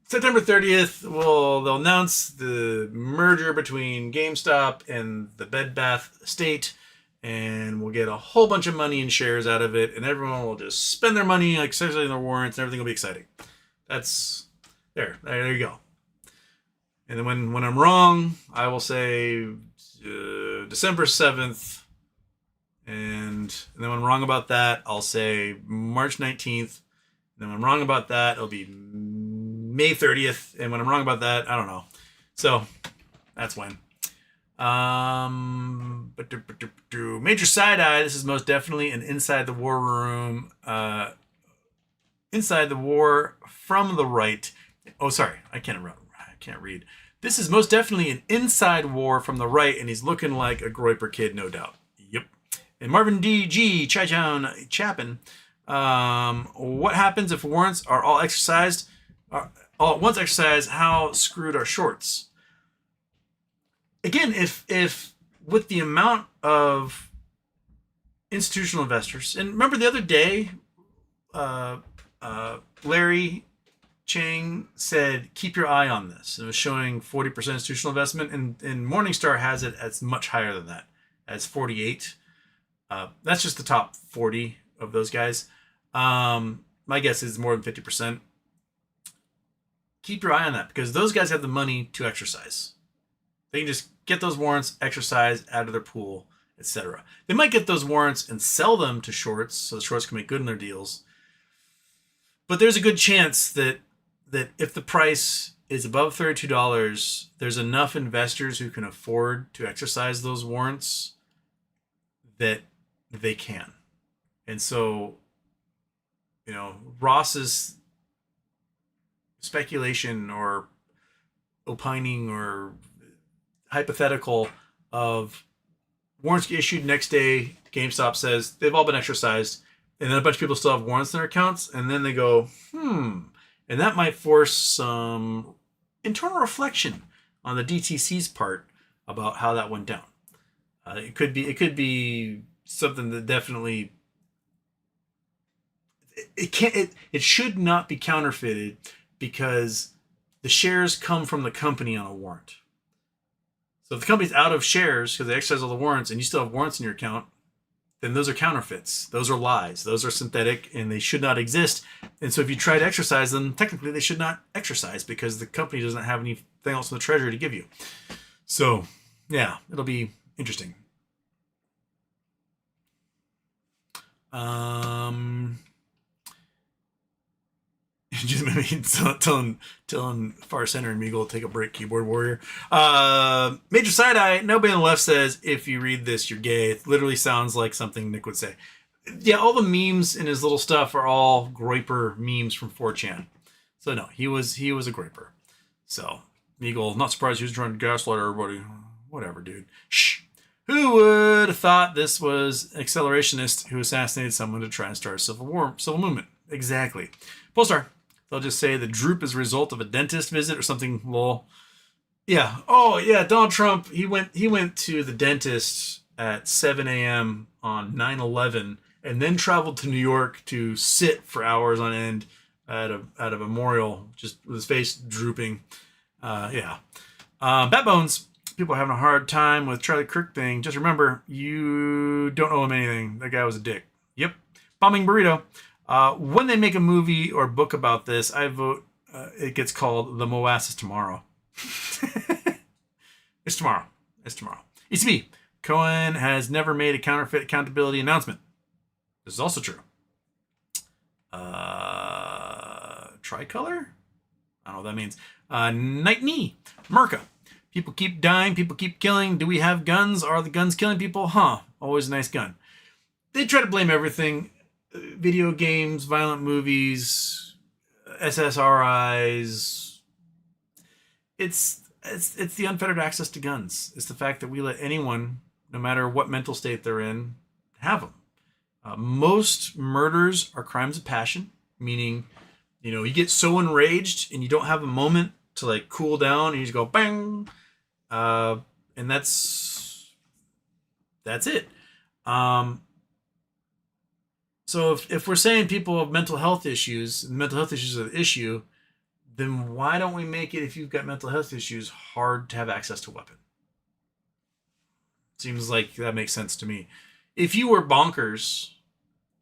September 30th, they'll announce the merger between GameStop and the Bed Bath estate, and we'll get a whole bunch of money and shares out of it, and everyone will just spend their money, especially in their warrants, and everything will be exciting. That's there you go. And then when I'm wrong, I will say December 7th, and then when I'm wrong about that, I'll say March 19th. And then when I'm wrong about that, it'll be May 30th. And when I'm wrong about that, I don't know. So that's when. Major side-eye. This is most definitely an inside the war room. Inside the war from the right. Oh, sorry. I can't read. This is most definitely an inside war from the right, and he's looking like a Groyper kid, no doubt. Yep. And Marvin D.G. Chi-Town Chapin. What happens if warrants are all exercised? All at once exercised, how screwed are shorts? Again, if with the amount of institutional investors, and remember the other day, Larry Chang said, keep your eye on this. It was showing 40% institutional investment, and Morningstar has it as much higher than that, as 48. That's just the top 40 of those guys. My guess is more than 50%. Keep your eye on that, because those guys have the money to exercise. They can just get those warrants, exercise out of their pool, etc. They might get those warrants and sell them to shorts, so the shorts can make good in their deals. But there's a good chance that if the price is above $32, there's enough investors who can afford to exercise those warrants that they can. And so, Ross's speculation or opining or hypothetical of warrants get issued next day, GameStop says they've all been exercised, and then a bunch of people still have warrants in their accounts, and then they go, and that might force some internal reflection on the DTC's part about how that went down. It could be something that definitely it should not be counterfeited, because the shares come from the company on a warrant. So if the company's out of shares because they exercise all the warrants and you still have warrants in your account, then those are counterfeits. Those are lies. Those are synthetic, and they should not exist. And so if you try to exercise them, technically they should not exercise, because the company doesn't have anything else in the treasury to give you. So yeah, it'll be interesting. Just maybe telling Far Center and Meagle to take a break, keyboard warrior. Major Side Eye, nobody on the left says, if you read this, you're gay. It literally sounds like something Nick would say. Yeah, all the memes in his little stuff are all Groyper memes from 4chan. So no, he was a Groyper. So Meagle, not surprised he was trying to gaslight everybody. Whatever, dude. Shh. Who would have thought this was an accelerationist who assassinated someone to try and start a civil movement? Exactly. Polestar. They'll just say the droop is a result of a dentist visit or something. Lol. Yeah. Oh yeah. Donald Trump. He went to the dentist at 7 a.m. on 9/11, and then traveled to New York to sit for hours on end at a memorial, just with his face drooping. Yeah. Bat Bones. People are having a hard time with Charlie Kirk thing. Just remember, you don't owe him anything. That guy was a dick. Yep. Bombing Burrito. When they make a movie or book about this, I vote it gets called The Moasses Tomorrow. It's tomorrow. ECB. Cohen has never made a counterfeit accountability announcement. This is also true. Tricolor? I don't know what that means. Night Knee. Merca. People keep dying. People keep killing. Do we have guns? Are the guns killing people? Huh. Always a nice gun. They try to blame everything. Video games, violent movies, SSRIs. It's the unfettered access to guns. It's the fact that we let anyone, no matter what mental state they're in, have them. Most murders are crimes of passion, meaning, you get so enraged and you don't have a moment to like cool down, and you just go bang, and that's it. So if we're saying people have mental health issues, and mental health issues are the issue, then why don't we make it, if you've got mental health issues, hard to have access to a weapon? Seems like that makes sense to me. If you were bonkers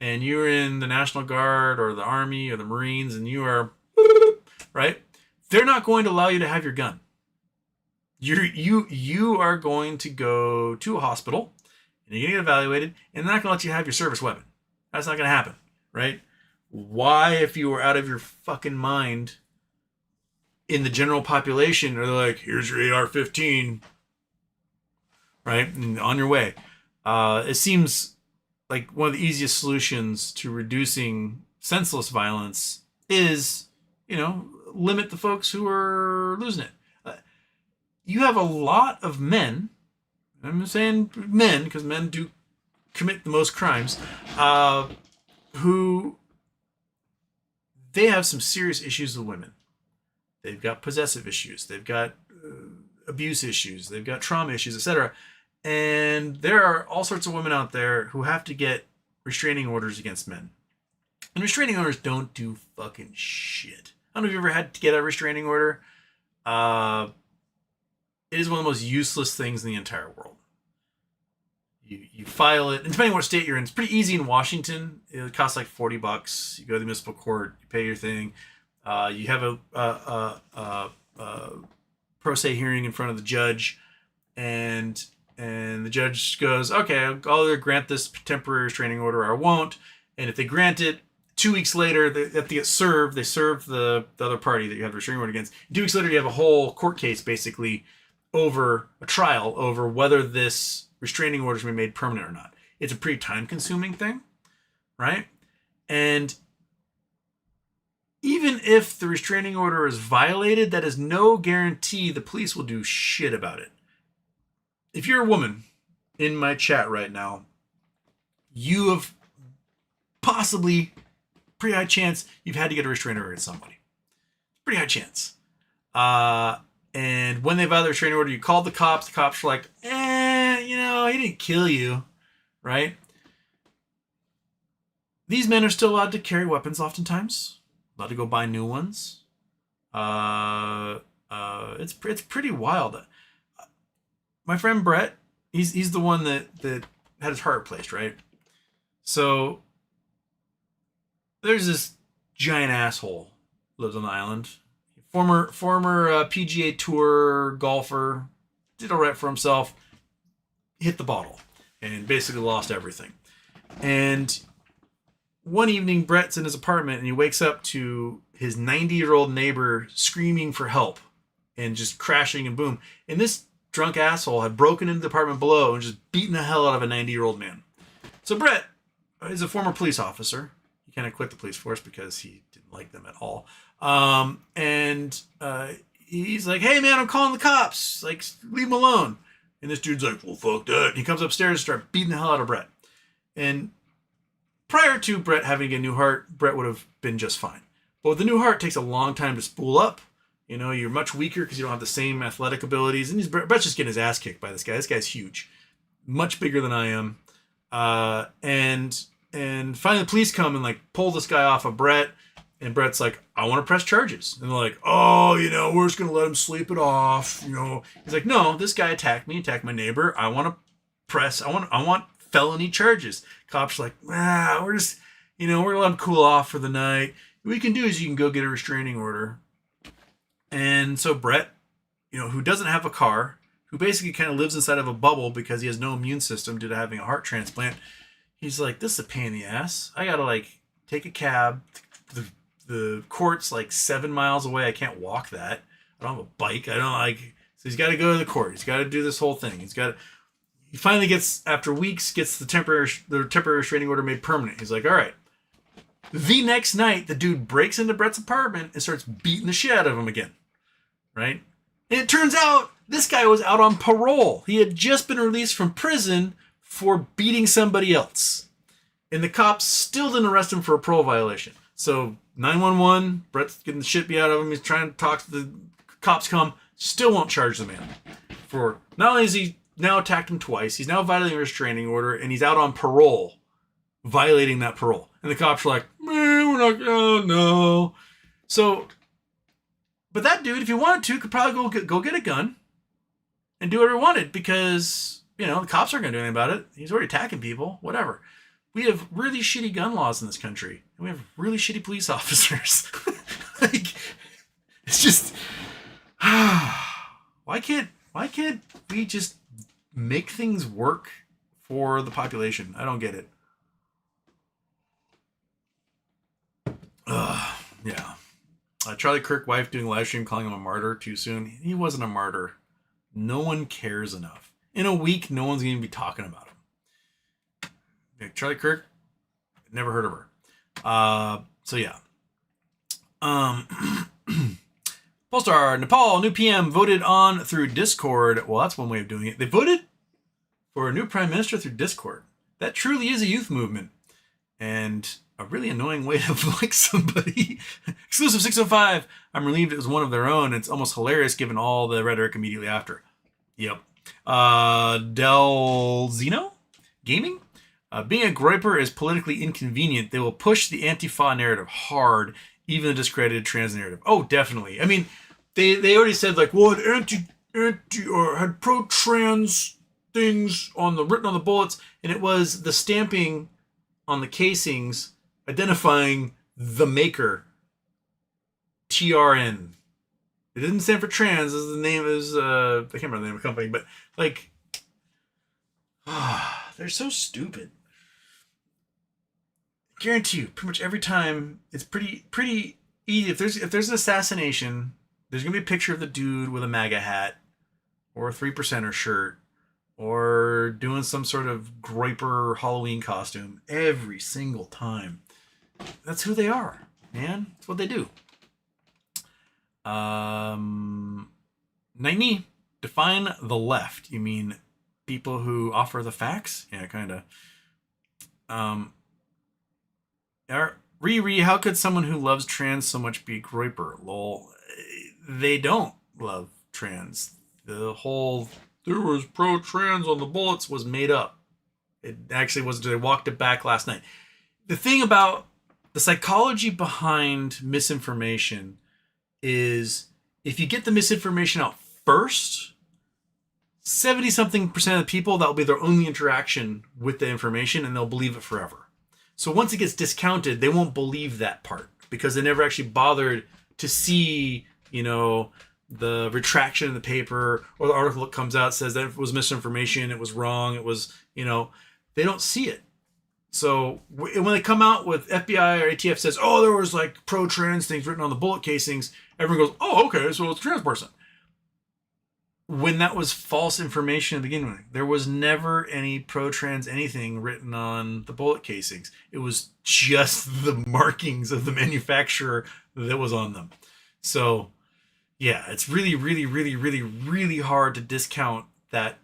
and you're in the National Guard or the Army or the Marines and you are, right, they're not going to allow you to have your gun. You are going to go to a hospital and you're going to get evaluated, and they're not going to let you have your service weapon. That's not going to happen, right? Why, if you were out of your fucking mind in the general population, are they like, here's your AR-15, right? And on your way. It seems like one of the easiest solutions to reducing senseless violence is, limit the folks who are losing it. You have a lot of men, I'm saying men because men do commit the most crimes, who they have some serious issues with women. They've got possessive issues. They've got abuse issues. They've got trauma issues, etc. And there are all sorts of women out there who have to get restraining orders against men. And restraining orders don't do fucking shit. I don't know if you've ever had to get a restraining order. It is one of the most useless things in the entire world. You file it, and depending on what state you're in, it's pretty easy in Washington. It costs like $40. You go to the municipal court, you pay your thing. You have a pro se hearing in front of the judge, and the judge goes, okay, I'll either grant this temporary restraining order or I won't. And if they grant it, 2 weeks later, they have to get served. They serve the other party that you have the restraining order against. 2 weeks later, you have a whole court case, basically, over a trial over whether this restraining order is going to be made permanent or not. It's a pretty time-consuming thing, right? And even if the restraining order is violated, that is no guarantee the police will do shit about it. If you're a woman in my chat right now, you have possibly, pretty high chance you've had to get a restraining order against somebody. Pretty high chance. And when they've had the restraining order, you called the cops. The cops were like, he didn't kill you, right? These men are still allowed to carry weapons oftentimes. Allowed to go buy new ones. It's pretty wild. My friend Brett, he's the one that had his heart replaced, right? So there's this giant asshole lives on the island. Former PGA Tour golfer, did all right for himself, hit the bottle, and basically lost everything. And one evening, Brett's in his apartment, and he wakes up to his 90-year-old neighbor screaming for help and just crashing and boom. And this drunk asshole had broken into the apartment below and just beaten the hell out of a 90-year-old man. So Brett is a former police officer. He kind of quit the police force because he didn't like them at all. He's like, hey man, I'm calling the cops. Like, leave him alone. And this dude's like, well, fuck that. And he comes upstairs and starts beating the hell out of Brett. And prior to Brett having a new heart, Brett would have been just fine. But with the new heart, it takes a long time to spool up. You know, you're much weaker because you don't have the same athletic abilities. And Brett's just getting his ass kicked by this guy. This guy's huge. Much bigger than I am. And finally the police come and like pull this guy off of Brett. And Brett's like, I want to press charges. And they're like, oh, we're just going to let him sleep it off. He's like, no, this guy attacked my neighbor. I want felony charges. Cops are like, we're just, we're going to let him cool off for the night. What you can do is you can go get a restraining order. And so Brett, who doesn't have a car, who basically kind of lives inside of a bubble because he has no immune system due to having a heart transplant, he's like, this is a pain in the ass. I got to take a cab. The court's 7 miles away. I can't walk that. I don't have a bike. So he's got to go to the court. He's got to do this whole thing. He finally gets, after weeks, gets the temporary restraining order made permanent. He's like, all right. The next night, the dude breaks into Brett's apartment and starts beating the shit out of him again. Right? And it turns out this guy was out on parole. He had just been released from prison for beating somebody else. And the cops still didn't arrest him for a parole violation. So 911, Brett's getting the shit beat out of him. He's trying to talk to the cops. Still won't charge the man. For not only has he now attacked him twice, he's now violating a restraining order, and he's out on parole, violating that parole. And the cops are like, man, we're not, oh no. So, but that dude, if he wanted to, could probably go get a gun and do whatever he wanted because, the cops aren't going to do anything about it. He's already attacking people, whatever. We have really shitty gun laws in this country. And we have really shitty police officers. It's just, why can't we just make things work for the population? I don't get it. Yeah. Charlie Kirk wife doing a live stream calling him a martyr too soon. He wasn't a martyr. No one cares enough. In a week, no one's going to be talking about him. Charlie Kirk, never heard of her. So yeah. Polestar, Nepal, new PM voted on through Discord. Well, that's one way of doing it. They voted for a new prime minister through Discord. That truly is a youth movement. And a really annoying way to like somebody. Exclusive 605. I'm relieved it was one of their own. It's almost hilarious given all the rhetoric immediately after. Yep. Del Zeno Gaming. Being a groyper is politically inconvenient. They will push the anti-fa narrative hard, even the discredited trans narrative. Oh, definitely. I mean, they already said had pro-trans things written on the bullets, and it was the stamping on the casings identifying the maker, TRN. It didn't stand for trans. As the name is I can't remember the name of the company, but they're so stupid. Guarantee you, pretty much every time, it's pretty easy. If there's an assassination, there's gonna be a picture of the dude with a MAGA hat, or a 3%er shirt, or doing some sort of groyper Halloween costume every single time. That's who they are, man. That's what they do. 90. Define the left. You mean people who offer the facts? Yeah, kind of. Riri, how could someone who loves trans so much be a groyper? Lol. They don't love trans. The whole there was pro-trans on the bullets was made up. It actually was. They walked it back last night. The thing about the psychology behind misinformation is if you get the misinformation out first, 70-something% of the people, that will be their only interaction with the information, and they'll believe it forever. So once it gets discounted, they won't believe that part because they never actually bothered to see, the retraction in the paper or the article that comes out says that it was misinformation, it was wrong, it was, they don't see it. So when they come out with FBI or ATF says, oh, there was like pro-trans things written on the bullet casings, everyone goes, oh, okay, so it's a trans person. When that was false information at the beginning, there was never any pro-trans anything written on the bullet casings. It was just the markings of the manufacturer that was on them. So, yeah, it's really, really, really, really, really hard to discount that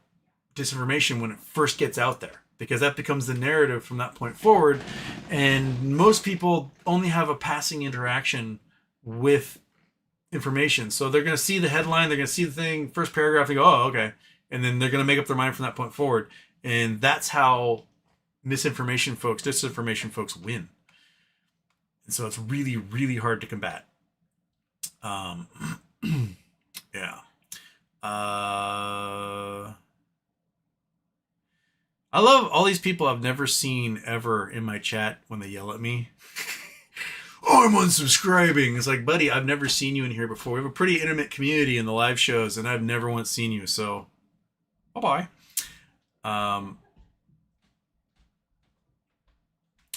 disinformation when it first gets out there, because that becomes the narrative from that point forward. And most people only have a passing interaction with information. So they're going to see the headline, they're going to see the thing, first paragraph, and go, oh, okay. And then they're going to make up their mind from that point forward. And that's how disinformation folks win. And so it's really, really hard to combat. Yeah. I love all these people I've never seen ever in my chat when they yell at me. Oh, I'm unsubscribing. It's like, buddy, I've never seen you in here before. We have a pretty intimate community in the live shows, and I've never once seen you. So, bye-bye.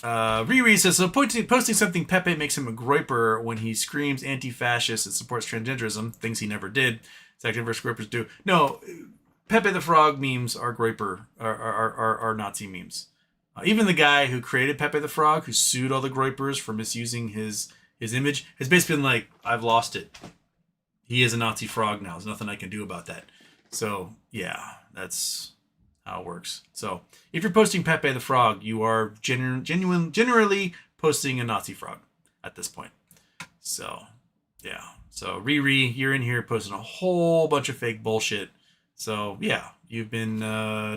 Riri says, so posting something Pepe makes him a groyper when he screams anti-fascist and supports transgenderism, things he never did. It's actually versus groypers do. No, Pepe the Frog memes are groyper, are Nazi memes. Even the guy who created Pepe the Frog, who sued all the groypers for misusing his image, has basically been like, I've lost it. He is a Nazi frog now. There's nothing I can do about that. So, yeah, that's how it works. So, if you're posting Pepe the Frog, you are generally posting a Nazi frog at this point. So, yeah. So, Riri, you're in here posting a whole bunch of fake bullshit. So, yeah, you've been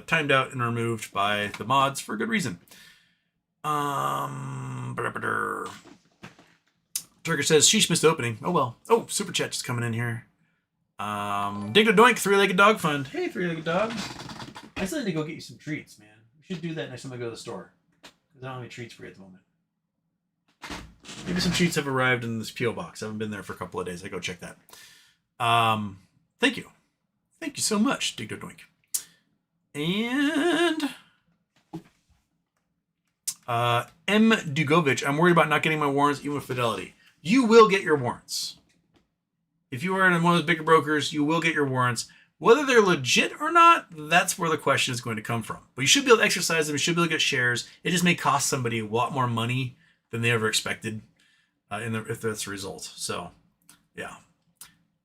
timed out and removed by the mods for good reason. Turkish says, sheesh, missed the opening. Oh, well. Oh, Super Chat just coming in here. Diggo Doink, Three-Legged Dog Fund. Hey, Three-Legged Dog. I still need to go get you some treats, man. We should do that next time I go to the store. Because I don't have any treats for you at the moment. Maybe some treats have arrived in this P.O. box. I haven't been there for a couple of days. I go check that. Thank you. Thank you so much, Digdo Doink. And M. Dugovich, I'm worried about not getting my warrants even with Fidelity. You will get your warrants. If you are in one of those bigger brokers, you will get your warrants. Whether they're legit or not, that's where the question is going to come from. But you should be able to exercise them. You should be able to get shares. It just may cost somebody a lot more money than they ever expected if that's the result. So, yeah.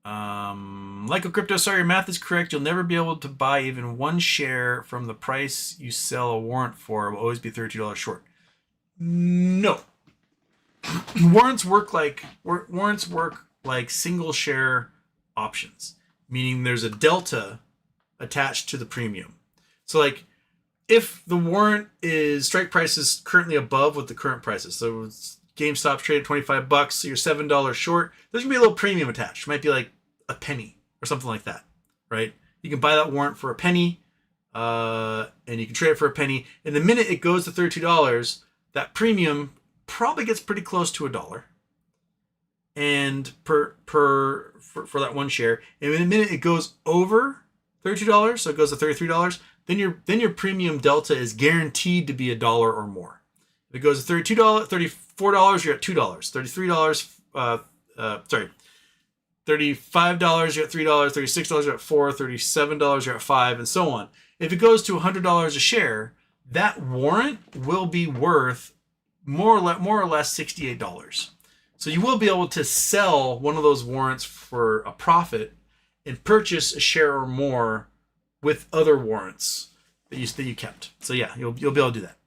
Like a crypto, sorry, your math is correct. You'll never be able to buy even one share from the price you sell a warrant for. It will always be $32 short. No. Warrants work like single share options, meaning there's a delta attached to the premium. So like if the warrant strike price is currently above what the current price is, so GameStop's trading $25, so you're $7 short, there's gonna be a little premium attached. It might be like a penny or something like that, right? You can buy that warrant for a penny, and you can trade it for a penny. And the minute it goes to $32, that premium probably gets pretty close to $1, and for that one share. And in the minute it goes over $32, so it goes to $33, then your premium delta is guaranteed to be $1 or more. If it goes to $34, you're at $2. $35, you're at $3. $36, you're at $4. $37, you're at $5, and so on. If it goes to $100 a share, that warrant will be worth more or less $68. So you will be able to sell one of those warrants for a profit and purchase a share or more with other warrants that you kept. So yeah, you'll be able to do that.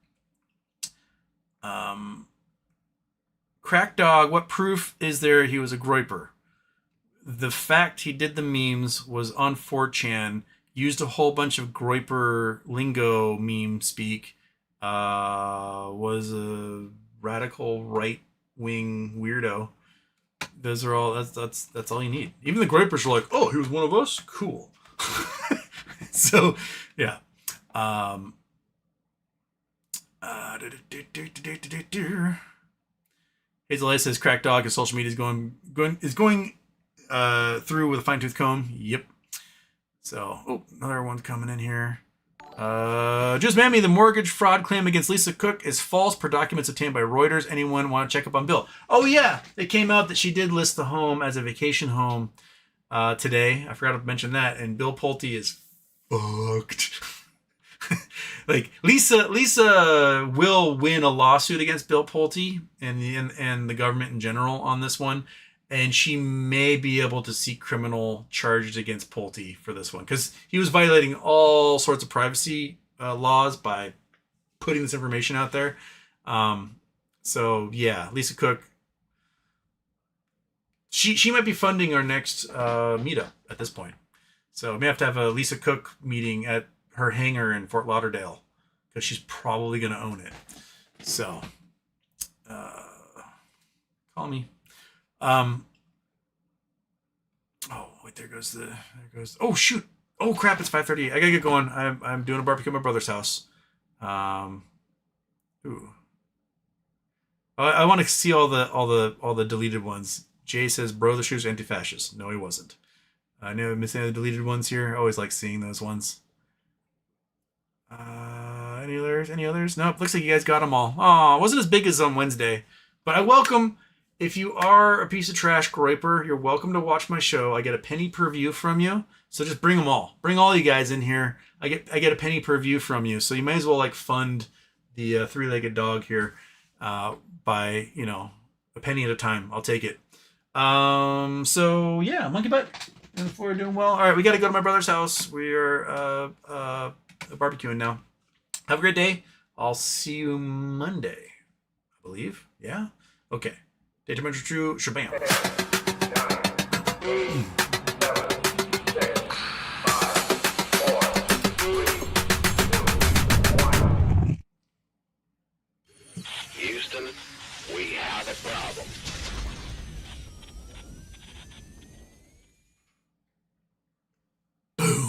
Crack Dog, what proof is there he was a Groyper? The fact he did the memes was on 4chan, used a whole bunch of Groyper lingo meme speak, was a radical right-wing weirdo. Those are all, that's all you need. Even the Groypers are like, oh, he was one of us? Cool. So, yeah. Hazel says Crack Dog and social media is going through with a fine-tooth comb. Yep. So, another one's coming in here. Just Mammy, the mortgage fraud claim against Lisa Cook is false per documents obtained by Reuters. Anyone want to check up on Bill? Oh, yeah. It came out that she did list the home as a vacation home today. I forgot to mention that. And Bill Pulte is fucked. Like, Lisa will win a lawsuit against Bill Pulte and the government in general on this one. And she may be able to seek criminal charges against Pulte for this one. Because he was violating all sorts of privacy laws by putting this information out there. So, yeah, Lisa Cook. She might be funding our next meetup at this point. So, we may have to have a Lisa Cook meeting at her hangar in Fort Lauderdale. Because she's probably going to own it. So, call me. Oh wait, there goes. Oh shoot! Oh crap! It's 5:38. I gotta get going. I'm doing a barbecue at my brother's house. Ooh. I want to see all the deleted ones. Jay says, "Bro, the shoes anti-fascist." No, he wasn't. I never missed any of the deleted ones here. I always like seeing those ones. Any others? Nope. Looks like you guys got them all. Oh, it wasn't as big as on Wednesday, but I welcome. If you are a piece of trash Groyper, you're welcome to watch my show. I get a penny per view from you, so just bring them all. Bring all you guys in here. I get a penny per view from you, so you may as well like fund the three-legged dog here by a penny at a time. I'll take it. So yeah, monkey butt. If we're doing well, all right. We got to go to my brother's house. We are barbecuing now. Have a great day. I'll see you Monday, I believe. Yeah. Okay. Data Metro True, shabam.
9, 8, 7, 6, 5, 4, 3, 2, 1. Houston, we have a problem.